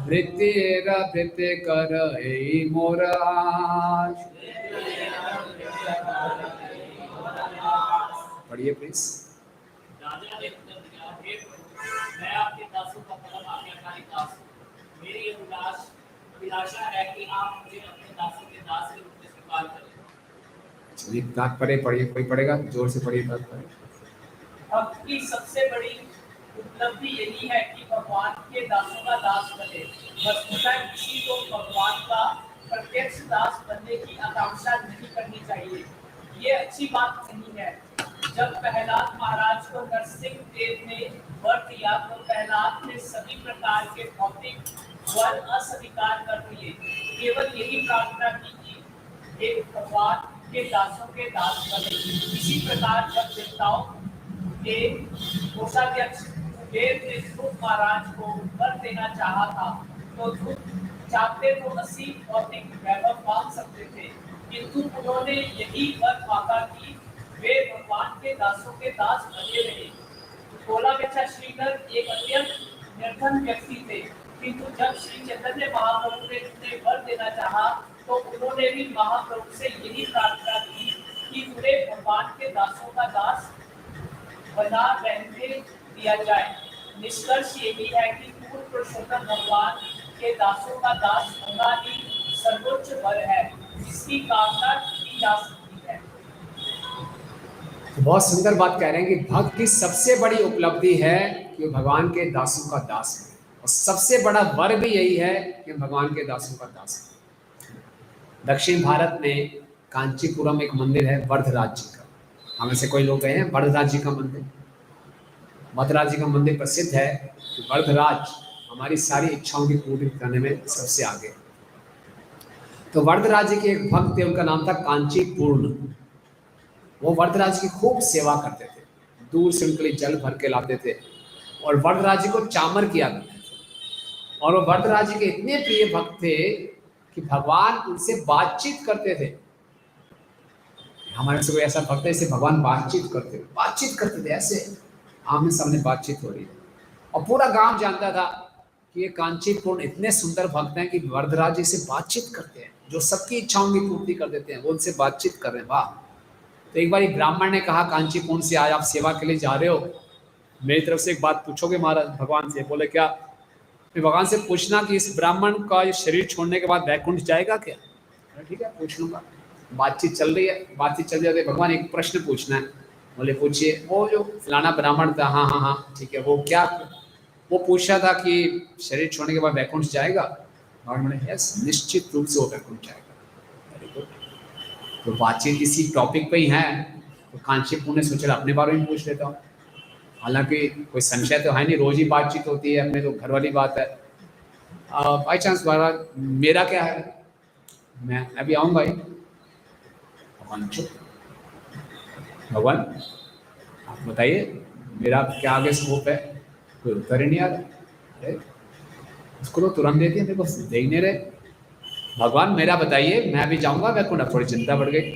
भृत्य भृत्य कर मोर आश। पढ़िए प्लीज। राजा ने उत्तर दिया, हे प्रभु, मैं आपके दासों का परम आज्ञाकारी दास हूँ। मेरी अभिलाषा है कि आप मुझे अपने दासों के दास के रूप में स्वीकार करें। चलिए तात्पर्य पढ़िए, कोई पढ़ेगा जोर से पढ़िए तात्पर्य। भक्त की सबसे बड़ी उपलब्धि यही है कि भगवान के दासों का दास बने। वस्तुतः किसी को भगवान का प्रत्यक्ष दास बनने की आकांक्षा नहीं करनी चाहिए। ये अच्छी बात नहीं है। जब प्रहलाद महाराज को नरसिंह देव ने वर दिया तो प्रहलाद ने सभी प्रकार के भौतिक वर अस्वीकार कर दिए, केवल यही प्रार्थना की कि हे भगवान के दासों के दास बने। इसी प्रकार जब देवताओं के कोषाध्यक्ष देव ने ध्रुव महाराज को वर देना चाहा था तो ध्रुव चाहते तो असीम भौतिक वैभव मांग सकते थे, किंतु उन्होंने यही वर मांगा कि वे भगवान के दासों के दास बने रहे। गोलागच्छ श्रीधर एक अत्यंत निर्धन व्यक्ति थे, किंतु जब श्री चैतन्य महाप्रभु ने उन्हें वर देना चाहा तो उन्होंने भी महाप्रभु से यही प्रार्थना की कि उन्हें भगवान के दासों का दास बना रहने दिया जाए। निष्कर्ष यही है कि पूर्ण पुरुषोत्तम भगवान के दासों का दास होना ही सर्वोच्च वर है, जिसकी कामना की जा सकती है। बहुत सुंदर बात कह रहे हैं कि भक्त की सबसे बड़ी उपलब्धि है कि भगवान के दासों का दास है, और सबसे बड़ा वर भी यही है कि भगवान के दासों का दास है। दक्षिण भारत में कांचीपुरम एक मंदिर है वरदराज जी का, हमें से कोई लोग गए हैं वरदराज जी का मंदिर? वरदराज जी का मंदिर प्रसिद्ध है कि वरदराज हमारी सारी इच्छाओं की पूर्ति करने में सबसे आगे। तो वरदराज जी के एक भक्त थे, उनका नाम था कांचीपूर्ण। वो वरदराज की खूब सेवा करते थे, दूर से उनके लिए जल भर के लाते थे और वरदराज जी को चामर किया करते थे। और वो वरदराज जी के इतने प्रिय भक्त थे कि भगवान उनसे बातचीत करते थे। हमारे से कोई ऐसा भक्त है जिससे भगवान बातचीत करते थे, ऐसे आमने सामने बातचीत हो रही है। और पूरा गांव जानता था कि ये कांचीपूर्ण इतने सुंदर भक्त हैं कि वरदराज जी से बातचीत करते हैं, जो सबकी इच्छाओं की पूर्ति कर देते हैं, वो उनसे बातचीत कर रहे हैं। वाह। तो एक बार ब्राह्मण ने कहा कांचीपूर्ण से, आज आप सेवा के लिए जा रहे हो, मेरी तरफ से एक बात पूछोगे महाराज भगवान से? बोले क्या? भगवान से पूछना कि इस ब्राह्मण का शरीर छोड़ने के बाद वैकुंठ जाएगा क्या? ठीक है, पूछ लूंगा। बातचीत चल रही है, बातचीत चल रही है, भगवान एक प्रश्न पूछना है। बोले पूछिए। वो जो फलाना ब्राह्मण था, हाँ हाँ हाँ ठीक है, वो क्या वो पूछ रहा था कि शरीर छोड़ने के बाद वैकुंठ जाएगा? भगवान बोले यस, निश्चित रूप से वो वैकुंठ जाएगा। Very good. तो बातचीत इसी टॉपिक पे ही है, तो कांचीपुर ने सोचा अपने बारे में पूछ लेता हूँ। हालांकि कोई संशय तो है नहीं, रोज ही बातचीत होती है, अपने तो घर वाली बात है। बाई चांस महाराज मेरा क्या है, मैं अभी आऊँगा ही। भगवान चुप। भगवान आप बताइए मेरा क्या आगे स्कोप है, कोई उत्तर ही नहीं आ रहा। अरे उसको तो तुरंत देती है, मेरे को दे ही नहीं रहे। भगवान मेरा बताइए, मैं भी जाऊंगा। मेरे को ना थोड़ी चिंता बढ़ गई।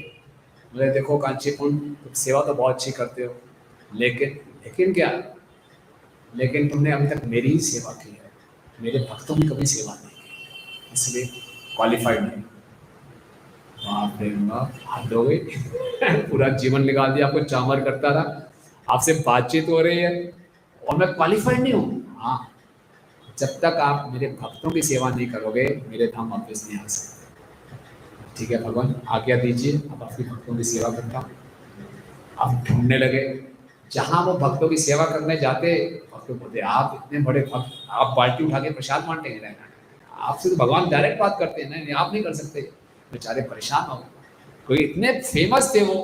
बोले देखो कांचीपुरम, तुम सेवा तो बहुत अच्छी करते हो, लेकिन क्या, लेकिन तुमने अभी तक मेरी ही सेवा की है, मेरे भक्तों की कभी सेवा नहीं की, इसलिए क्वालिफाइड नहीं। बाप रे बाप, हद हो गई। पूरा जीवन निकाल दिया, आपको चामर करता रहा, आपसे बातचीत हो रही है और मैं क्वालिफाइड नहीं हूँ। हाँ, जब तक आप मेरे भक्तों की सेवा नहीं करोगे मेरे धाम वापस नहीं आ सकते। ठीक है भगवान, आज्ञा दीजिए, अब आपके भक्तों की सेवा करता हूँ। आप ढूंढने लगे, जहाँ वो भक्तों की सेवा करने जाते, भक्त बोलते आप इतने बड़े भक्त, आप बाल्टी उठा के प्रसाद बांटते हैं, आपसे तो भगवान डायरेक्ट बात करते हैं, नहीं आप नहीं कर सकते। बेचारे परेशान हो गए। कोई इतने फेमस थे वो,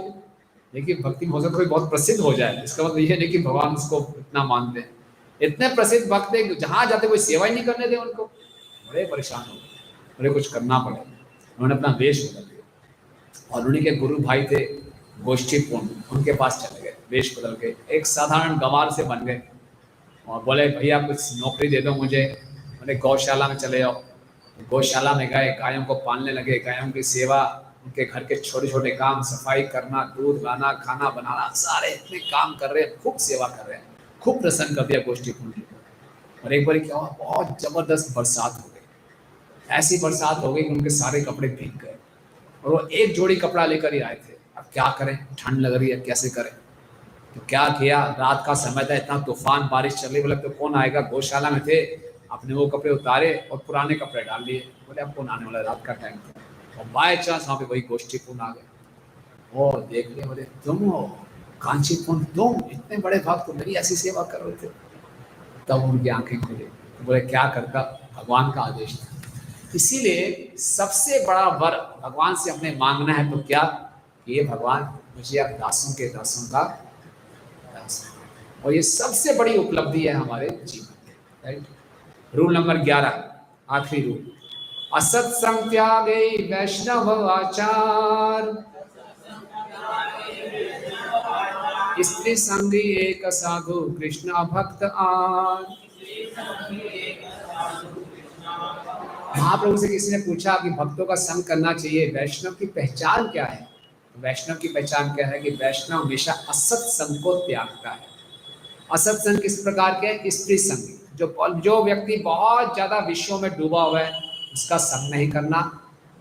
लेकिन भक्ति में हो सकता कोई बहुत प्रसिद्ध हो जाए, इसका मतलब ये नहीं कि भगवान उसको इतना मानते हैं। इतने प्रसिद्ध भक्त थे, जहाँ जाते कोई सेवा ही नहीं करने दे उनको। बड़े परेशान हो गए, बड़े कुछ करना पड़े। उन्होंने अपना वेश बदल दिया और उन्हीं के गुरु भाई थे गोष्ठीपूर्ण, उनके पास चले गए वेश बदल के, एक साधारण गंवार से बन गए और बोले भैया कुछ नौकरी दे दो मुझे। बोले गौशाला में चले जाओ। गौशाला में गए, गायों को पालने लगे, गायों की सेवा, उनके घर के छोटे छोटे काम, सफाई करना, दूध लाना, खाना बनाना, सारे इतने काम कर रहे हैं, खूब सेवा कर रहे हैं, खूब प्रसन्न कर दिया गोष्ठीपूर्ण को। और एक बार क्या हुआ, बहुत जबरदस्त बरसात हो गई। ऐसी बरसात हो गई कि उनके सारे कपड़े भीग गए और वो एक जोड़ी कपड़ा लेकर ही आए थे। अब क्या करें, ठंड लग रही है, कैसे करें। तो क्या किया, रात का समय था, इतना तूफान बारिश चल रही, बोले तो कौन आएगा। गौशाला में थे, अपने वो कपड़े उतारे और पुराने कपड़े डाल लिए। बोले अब कौन आने वाला, रात का टाइम था। और बाय चांस वहाँ पे वही गोष्ठीपूर्ण आ गए। वो देख लिया, बोले तुम हो कांचीपुरम, तुम इतने बड़े भक्त, मेरी ऐसी सेवा कर रहे थे। तब उनकी आंखें खुली, तो बोले क्या करता, भगवान का आदेश था। इसीलिए सबसे बड़ा वर भगवान से हमने मांगना है तो क्या, ये भगवान मुझे अब दासों के दासों का दास, और ये सबसे बड़ी उपलब्धि है हमारे जीवन में। राइट। रूल नंबर 11, आखिरी रूल, असत्संग त्यागे वैष्णव आचार, स्त्री संगी एक साधु कृष्ण भक्त आर। महाप्रभु से किसी ने पूछा कि भक्तों का संग करना चाहिए, वैष्णव की पहचान क्या है। वैष्णव की पहचान क्या है कि वैष्णव हमेशा असत संग को त्यागता है। असत संग किस प्रकार के, स्त्री संग, जो व्यक्ति बहुत ज्यादा विषयों में डूबा हुआ है उसका संग नहीं करना,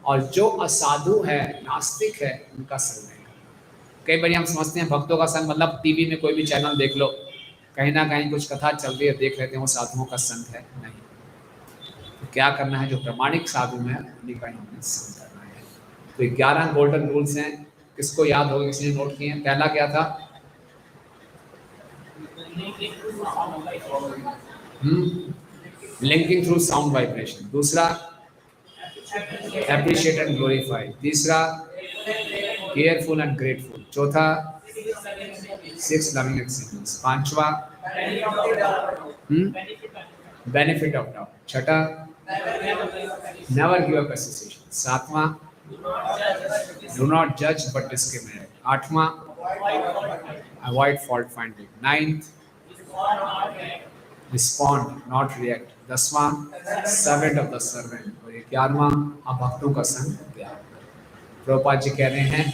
और जो असाधु है, नास्तिक है, उनका संग नहीं करना। कई बार हम समझते हैं भक्तों का संग मतलब टीवी में कोई भी चैनल देख लो, कहीं ना कहीं कुछ कथा चल रही है, देख लेते हैं, वो साधुओं का संग है, नहीं। तो क्या करना है, जो प्रमाणिक साधु है उन्हीं का हमें संग करना है। तो 11 गोल्डन रूल्स हैं, किसको याद होगा, किसी ने नोट किए हैं। पहला क्या था, लिंकिंग थ्रू साउंड वाइब्रेशन। दूसरा एप्रिशिएट एंड ग्लोरीफाई। तीसरा केयरफुल एंड ग्रेटफुल। चौथा 6 लविंग एक्सीलेंस। पांचवा बेनिफिट ऑफ डाउट। छठा नेवर गिव अप एसोसिएशन। सातवां डू नॉट जज बट डिस्क्रिमिनेट। आठवां avoid fault finding. Ninth respond not react. 10वां सर्वेंट ऑफ द सर्वेंट। और 11वां भक्तों का संग त्याग। प्रभुपाद जी कह रहे हैं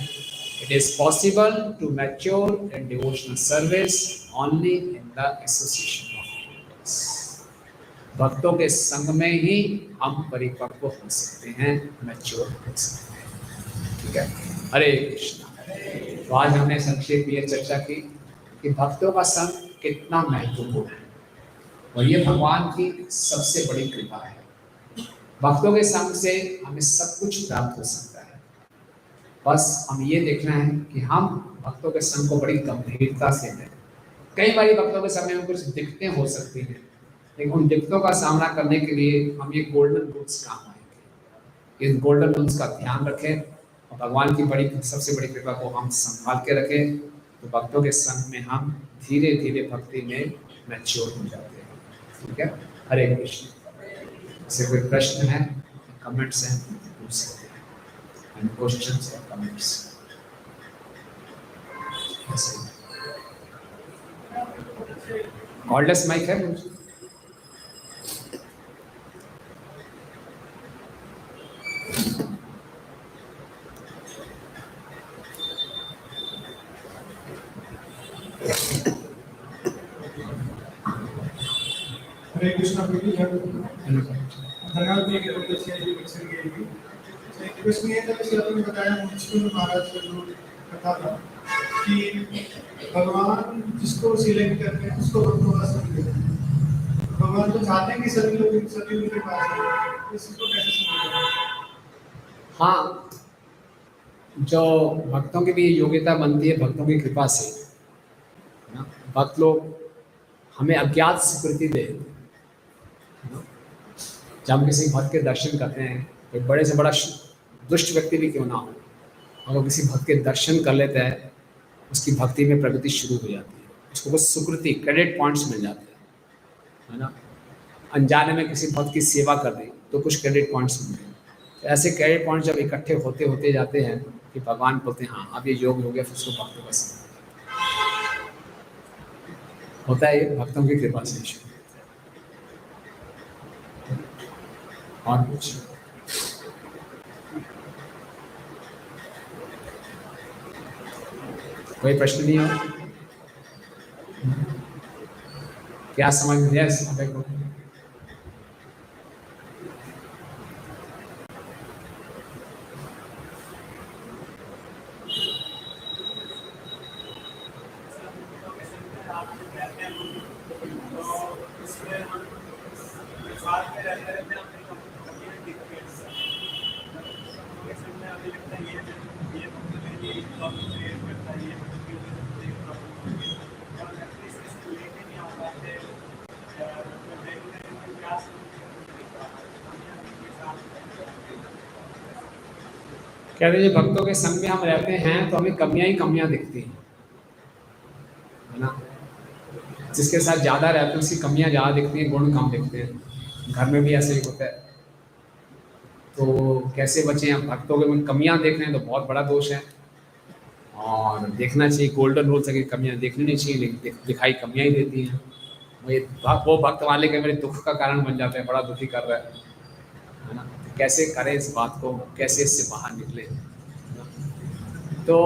it is possible to mature in devotional service only in the association of devotees. भक्तों के संग में ही हम परिपक्व हो सकते हैं, मैच्योर हो सकते हैं। ठीक है, हरे कृष्णा। तो आज हमने संक्षेप में चर्चा की कि भक्तों का संग कितना महत्वपूर्ण है, और ये भगवान की सबसे बड़ी कृपा है। भक्तों के संग से हमें सब कुछ प्राप्त हो सकता है, बस हम ये देखना है कि हम भक्तों के संग को बड़ी गंभीरता से लें। कई बार भक्तों के संग में कुछ दिक्कतें हो सकती हैं, लेकिन उन दिक्कतों का सामना करने के लिए हम ये गोल्डन रूल्स काम आएंगे। इन गोल्डन रूल्स का ध्यान रखें और भगवान की बड़ी सबसे बड़ी कृपा को हम संभाल के रखें, तो भक्तों के संग में हम धीरे धीरे भक्ति में मैच्योर हो जाते हैं। ठीक है, हरे कृष्ण। से कोई प्रश्न है, कमेंट्स हैं, पूछ सकते हैं। क्वेश्चंस या कमेंट्स। कॉर्डलेस माइक है मुझे। हरे कृष्णा प्रभु धन्यवाद जी के प्रति से जो विचरण गई थी। एक प्रश्न ये था कि आपने बताया मुंशी महाराज का जो कथा था कि भगवान जिसको सिलेक्ट करते हैं उसको भक्तों का संग देते हैं। भगवान तो चाहते हैं कि सभी लोग सभी उनके पास आए, इसको कैसे समझें? हाँ, जो भक्तों की भी योग्यता बनती है भक्तों की कृपा से, है ना। भक्त लोग हमें अज्ञात स्वीकृति दे, है ना। जब हम किसी भक्त के दर्शन करते हैं, एक बड़े से बड़ा दुष्ट व्यक्ति भी क्यों ना हो, अगर किसी भक्त के दर्शन कर लेता है, उसकी भक्ति में प्रगति शुरू हो जाती है, उसको कुछ सुकृति क्रेडिट पॉइंट्स मिल जाते हैं, है ना। अनजाने में किसी भक्त की सेवा कर दी तो कुछ क्रेडिट पॉइंट्स मिल गए। तो ऐसे क्रेडिट पॉइंट्स जब इकट्ठे होते होते जाते हैं कि भगवान बोलते हैं हाँ अब ये योग हो गया, फिर उसको भक्तों का संग होता है। ये भक्तों की कृपा से। और कुछ कोई प्रश्न नहीं हो? क्या समझ में आया इस बात को? कहते हैं भक्तों के संग में हम रहते हैं तो हमें कमियां ही कमियां दिखती हैं, है ना। जिसके साथ ज़्यादा रहते हैं उसकी कमियां ज़्यादा दिखती हैं, गुण कम दिखते हैं। घर में भी ऐसे ही होता है। तो कैसे बचें? हम भक्तों के कमियां देख रहे हैं तो बहुत बड़ा दोष है, और देखना चाहिए। गोल्डन रूल है कि कमियां देखनी नहीं चाहिए, लेकिन दिखाई कमियां ही देती हैं। वो भक्त वाले के मेरे दुख का कारण बन जाते हैं, बड़ा दुखी कर रहा है ना। तो कैसे करें इस बात को, कैसे इससे बाहर निकले? तो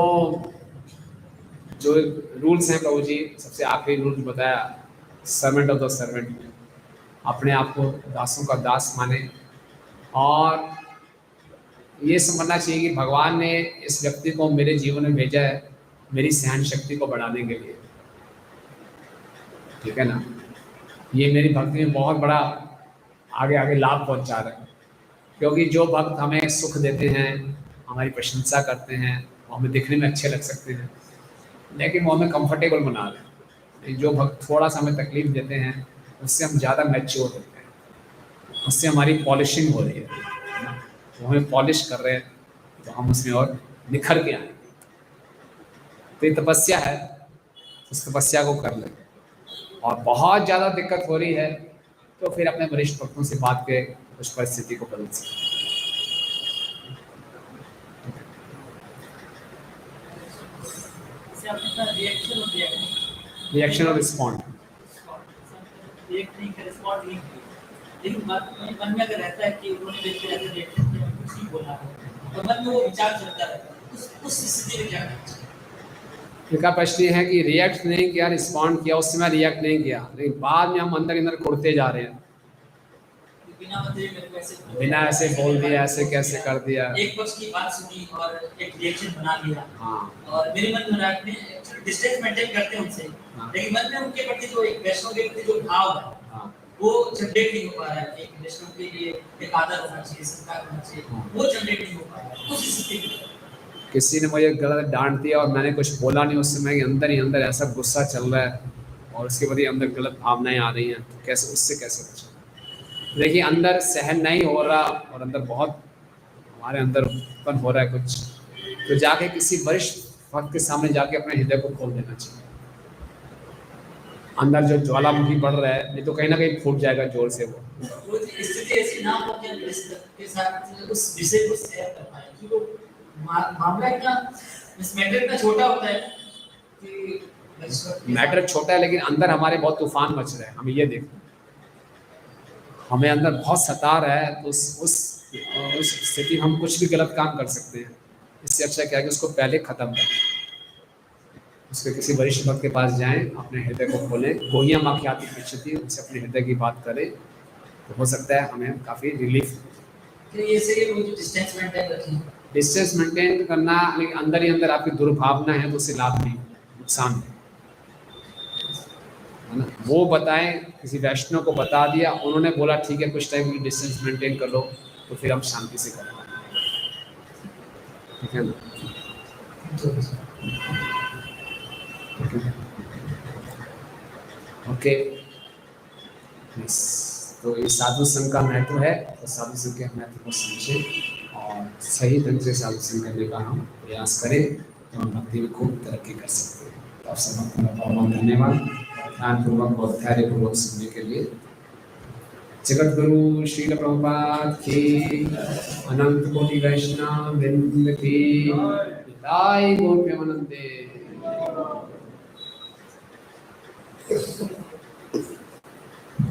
जो रूल्स हैं प्रभु जी, सबसे आखिरी रूल बताया, सर्वेंट ऑफ द सर्वेंट, अपने आप को दासों का दास माने, और ये समझना चाहिए कि भगवान ने इस व्यक्ति को मेरे जीवन में भेजा है मेरी सहन शक्ति को बढ़ाने के लिए, ठीक है ना। ये मेरी भक्ति में बहुत बड़ा आगे आगे लाभ पहुंचा रहा है, क्योंकि जो भक्त हमें सुख देते हैं, हमारी प्रशंसा करते हैं, वो हमें दिखने में अच्छे लग सकते हैं, लेकिन वो हमें कंफर्टेबल बना रहे हैं। जो भक्त थोड़ा सा हमें तकलीफ देते हैं उससे हम ज़्यादा मैच्योर होते हैं, उससे हमारी पॉलिशिंग हो रही है ना। वो हमें पॉलिश कर रहे हैं तो हम उसमें और निखर के आएंगे। तो ये तपस्या है, उस तपस्या को कर लें। और बहुत ज़्यादा दिक्कत हो रही है तो फिर अपने वरिष्ठ भक्तों से बात के उस परिस्थिति को बदल सकते हैं। रिएक्शन और रिस्पॉन्ड, लेकिन मन में अगर रहता है कि उन्होंने व्यक्ति ऐसे रिएक्शन किया, कुछ नहीं बोला, तो मन में वो विचार चलता रहता है, उस स्थिति में क्या करना चाहिए? इनका प्रश्न ये है कि रिएक्ट नहीं किया, रिस्पॉन्ड किया, उस समय रिएक्ट नहीं किया, लेकिन बाद में हम अंदर अंदर कुड़ते जा रहे हैं, बिना ऐसे बोल दिया, ऐसे कैसे कर दिया, एक पक्ष की बात सुनी और एक रिएक्शन बना लिया। हाँ। और मेरे मन में डिस्टेंस मेंटेन करते हैं उनसे, लेकिन मन में उनके प्रति जो एक वैष्णव के प्रति जो भाव है, हाँ, वो जनरेट नहीं हो पा रहा है। एक वैष्णव के लिए एक आदर होना चाहिए, सत्कार होना चाहिए, वो जनरेट नहीं हो पा रहा है। उस स्थिति में किसी ने मुझे गलत डांट दिया और मैंने कुछ बोला नहीं, उस समय अंदर ही अंदर ऐसा गुस्सा चल रहा है और उसके प्रति अंदर गलत भावनाएं आ रही हैं, तो कैसे उससे कैसे बचें? देखिए, अंदर सहन नहीं हो रहा और अंदर बहुत हमारे अंदर उत्पन्न हो रहा है कुछ, तो जाके किसी वरिष्ठ भक्त के सामने जाके अपने हृदय को खोल देना चाहिए। अंदर जो ज्वालामुखी बढ़ रहा है, नहीं तो कहीं ना कहीं फूट जाएगा जोर से। वो स्थिति ऐसी ना हो कि के साथ उस विषय को शेयर कर पाए, क्योंकि मामला इतना मैटर इतना छोटा होता है मैटर छोटा है लेकिन अंदर हमारे बहुत तूफान मच रहे हैं, हमें ये देखो, हमें अंदर बहुत सता रहा है, तो उस स्थिति में हम कुछ भी गलत काम कर सकते हैं। इससे अच्छा क्या है कि उसको पहले खत्म करें, उसके किसी वरिष्ठ भक्त के पास जाएं, अपने हृदय को खोलें, गोहियम आख्याति पृच्छति, उनसे अपने हृदय की बात करें, तो हो सकता है हमें काफ़ी रिलीफ। डिस्टेंस मेंटेन करना, लेकिन अंदर ही अंदर आपकी दुर्भावना है तो उससे लाभ नहीं, नुकसान है ना। वो बताएं, किसी वैष्णव को बता दिया, उन्होंने बोला ठीक है कुछ टाइम के लिए डिस्टेंस मेंटेन कर लो, तो फिर हम शांति से कर पाएंगे, ठीक है ना। ओके, तो ये साधु संघ का महत्व है, तो साधु संघ के महत्व को समझें और सही ढंग से साधु संघ करने का हम प्रयास करें, तो हम भक्ति में खूब तरक्की कर सकते हैं। तो आप सबका बहुत बहुत धन्यवाद, ध्यानपूर्वक और धैर्यपूर्वक सुनने के लिए। जगत गुरु श्रील प्रभुपाद की, अनंत कोटि वैष्णव वृंद की, जय गौर प्रेमानंदे।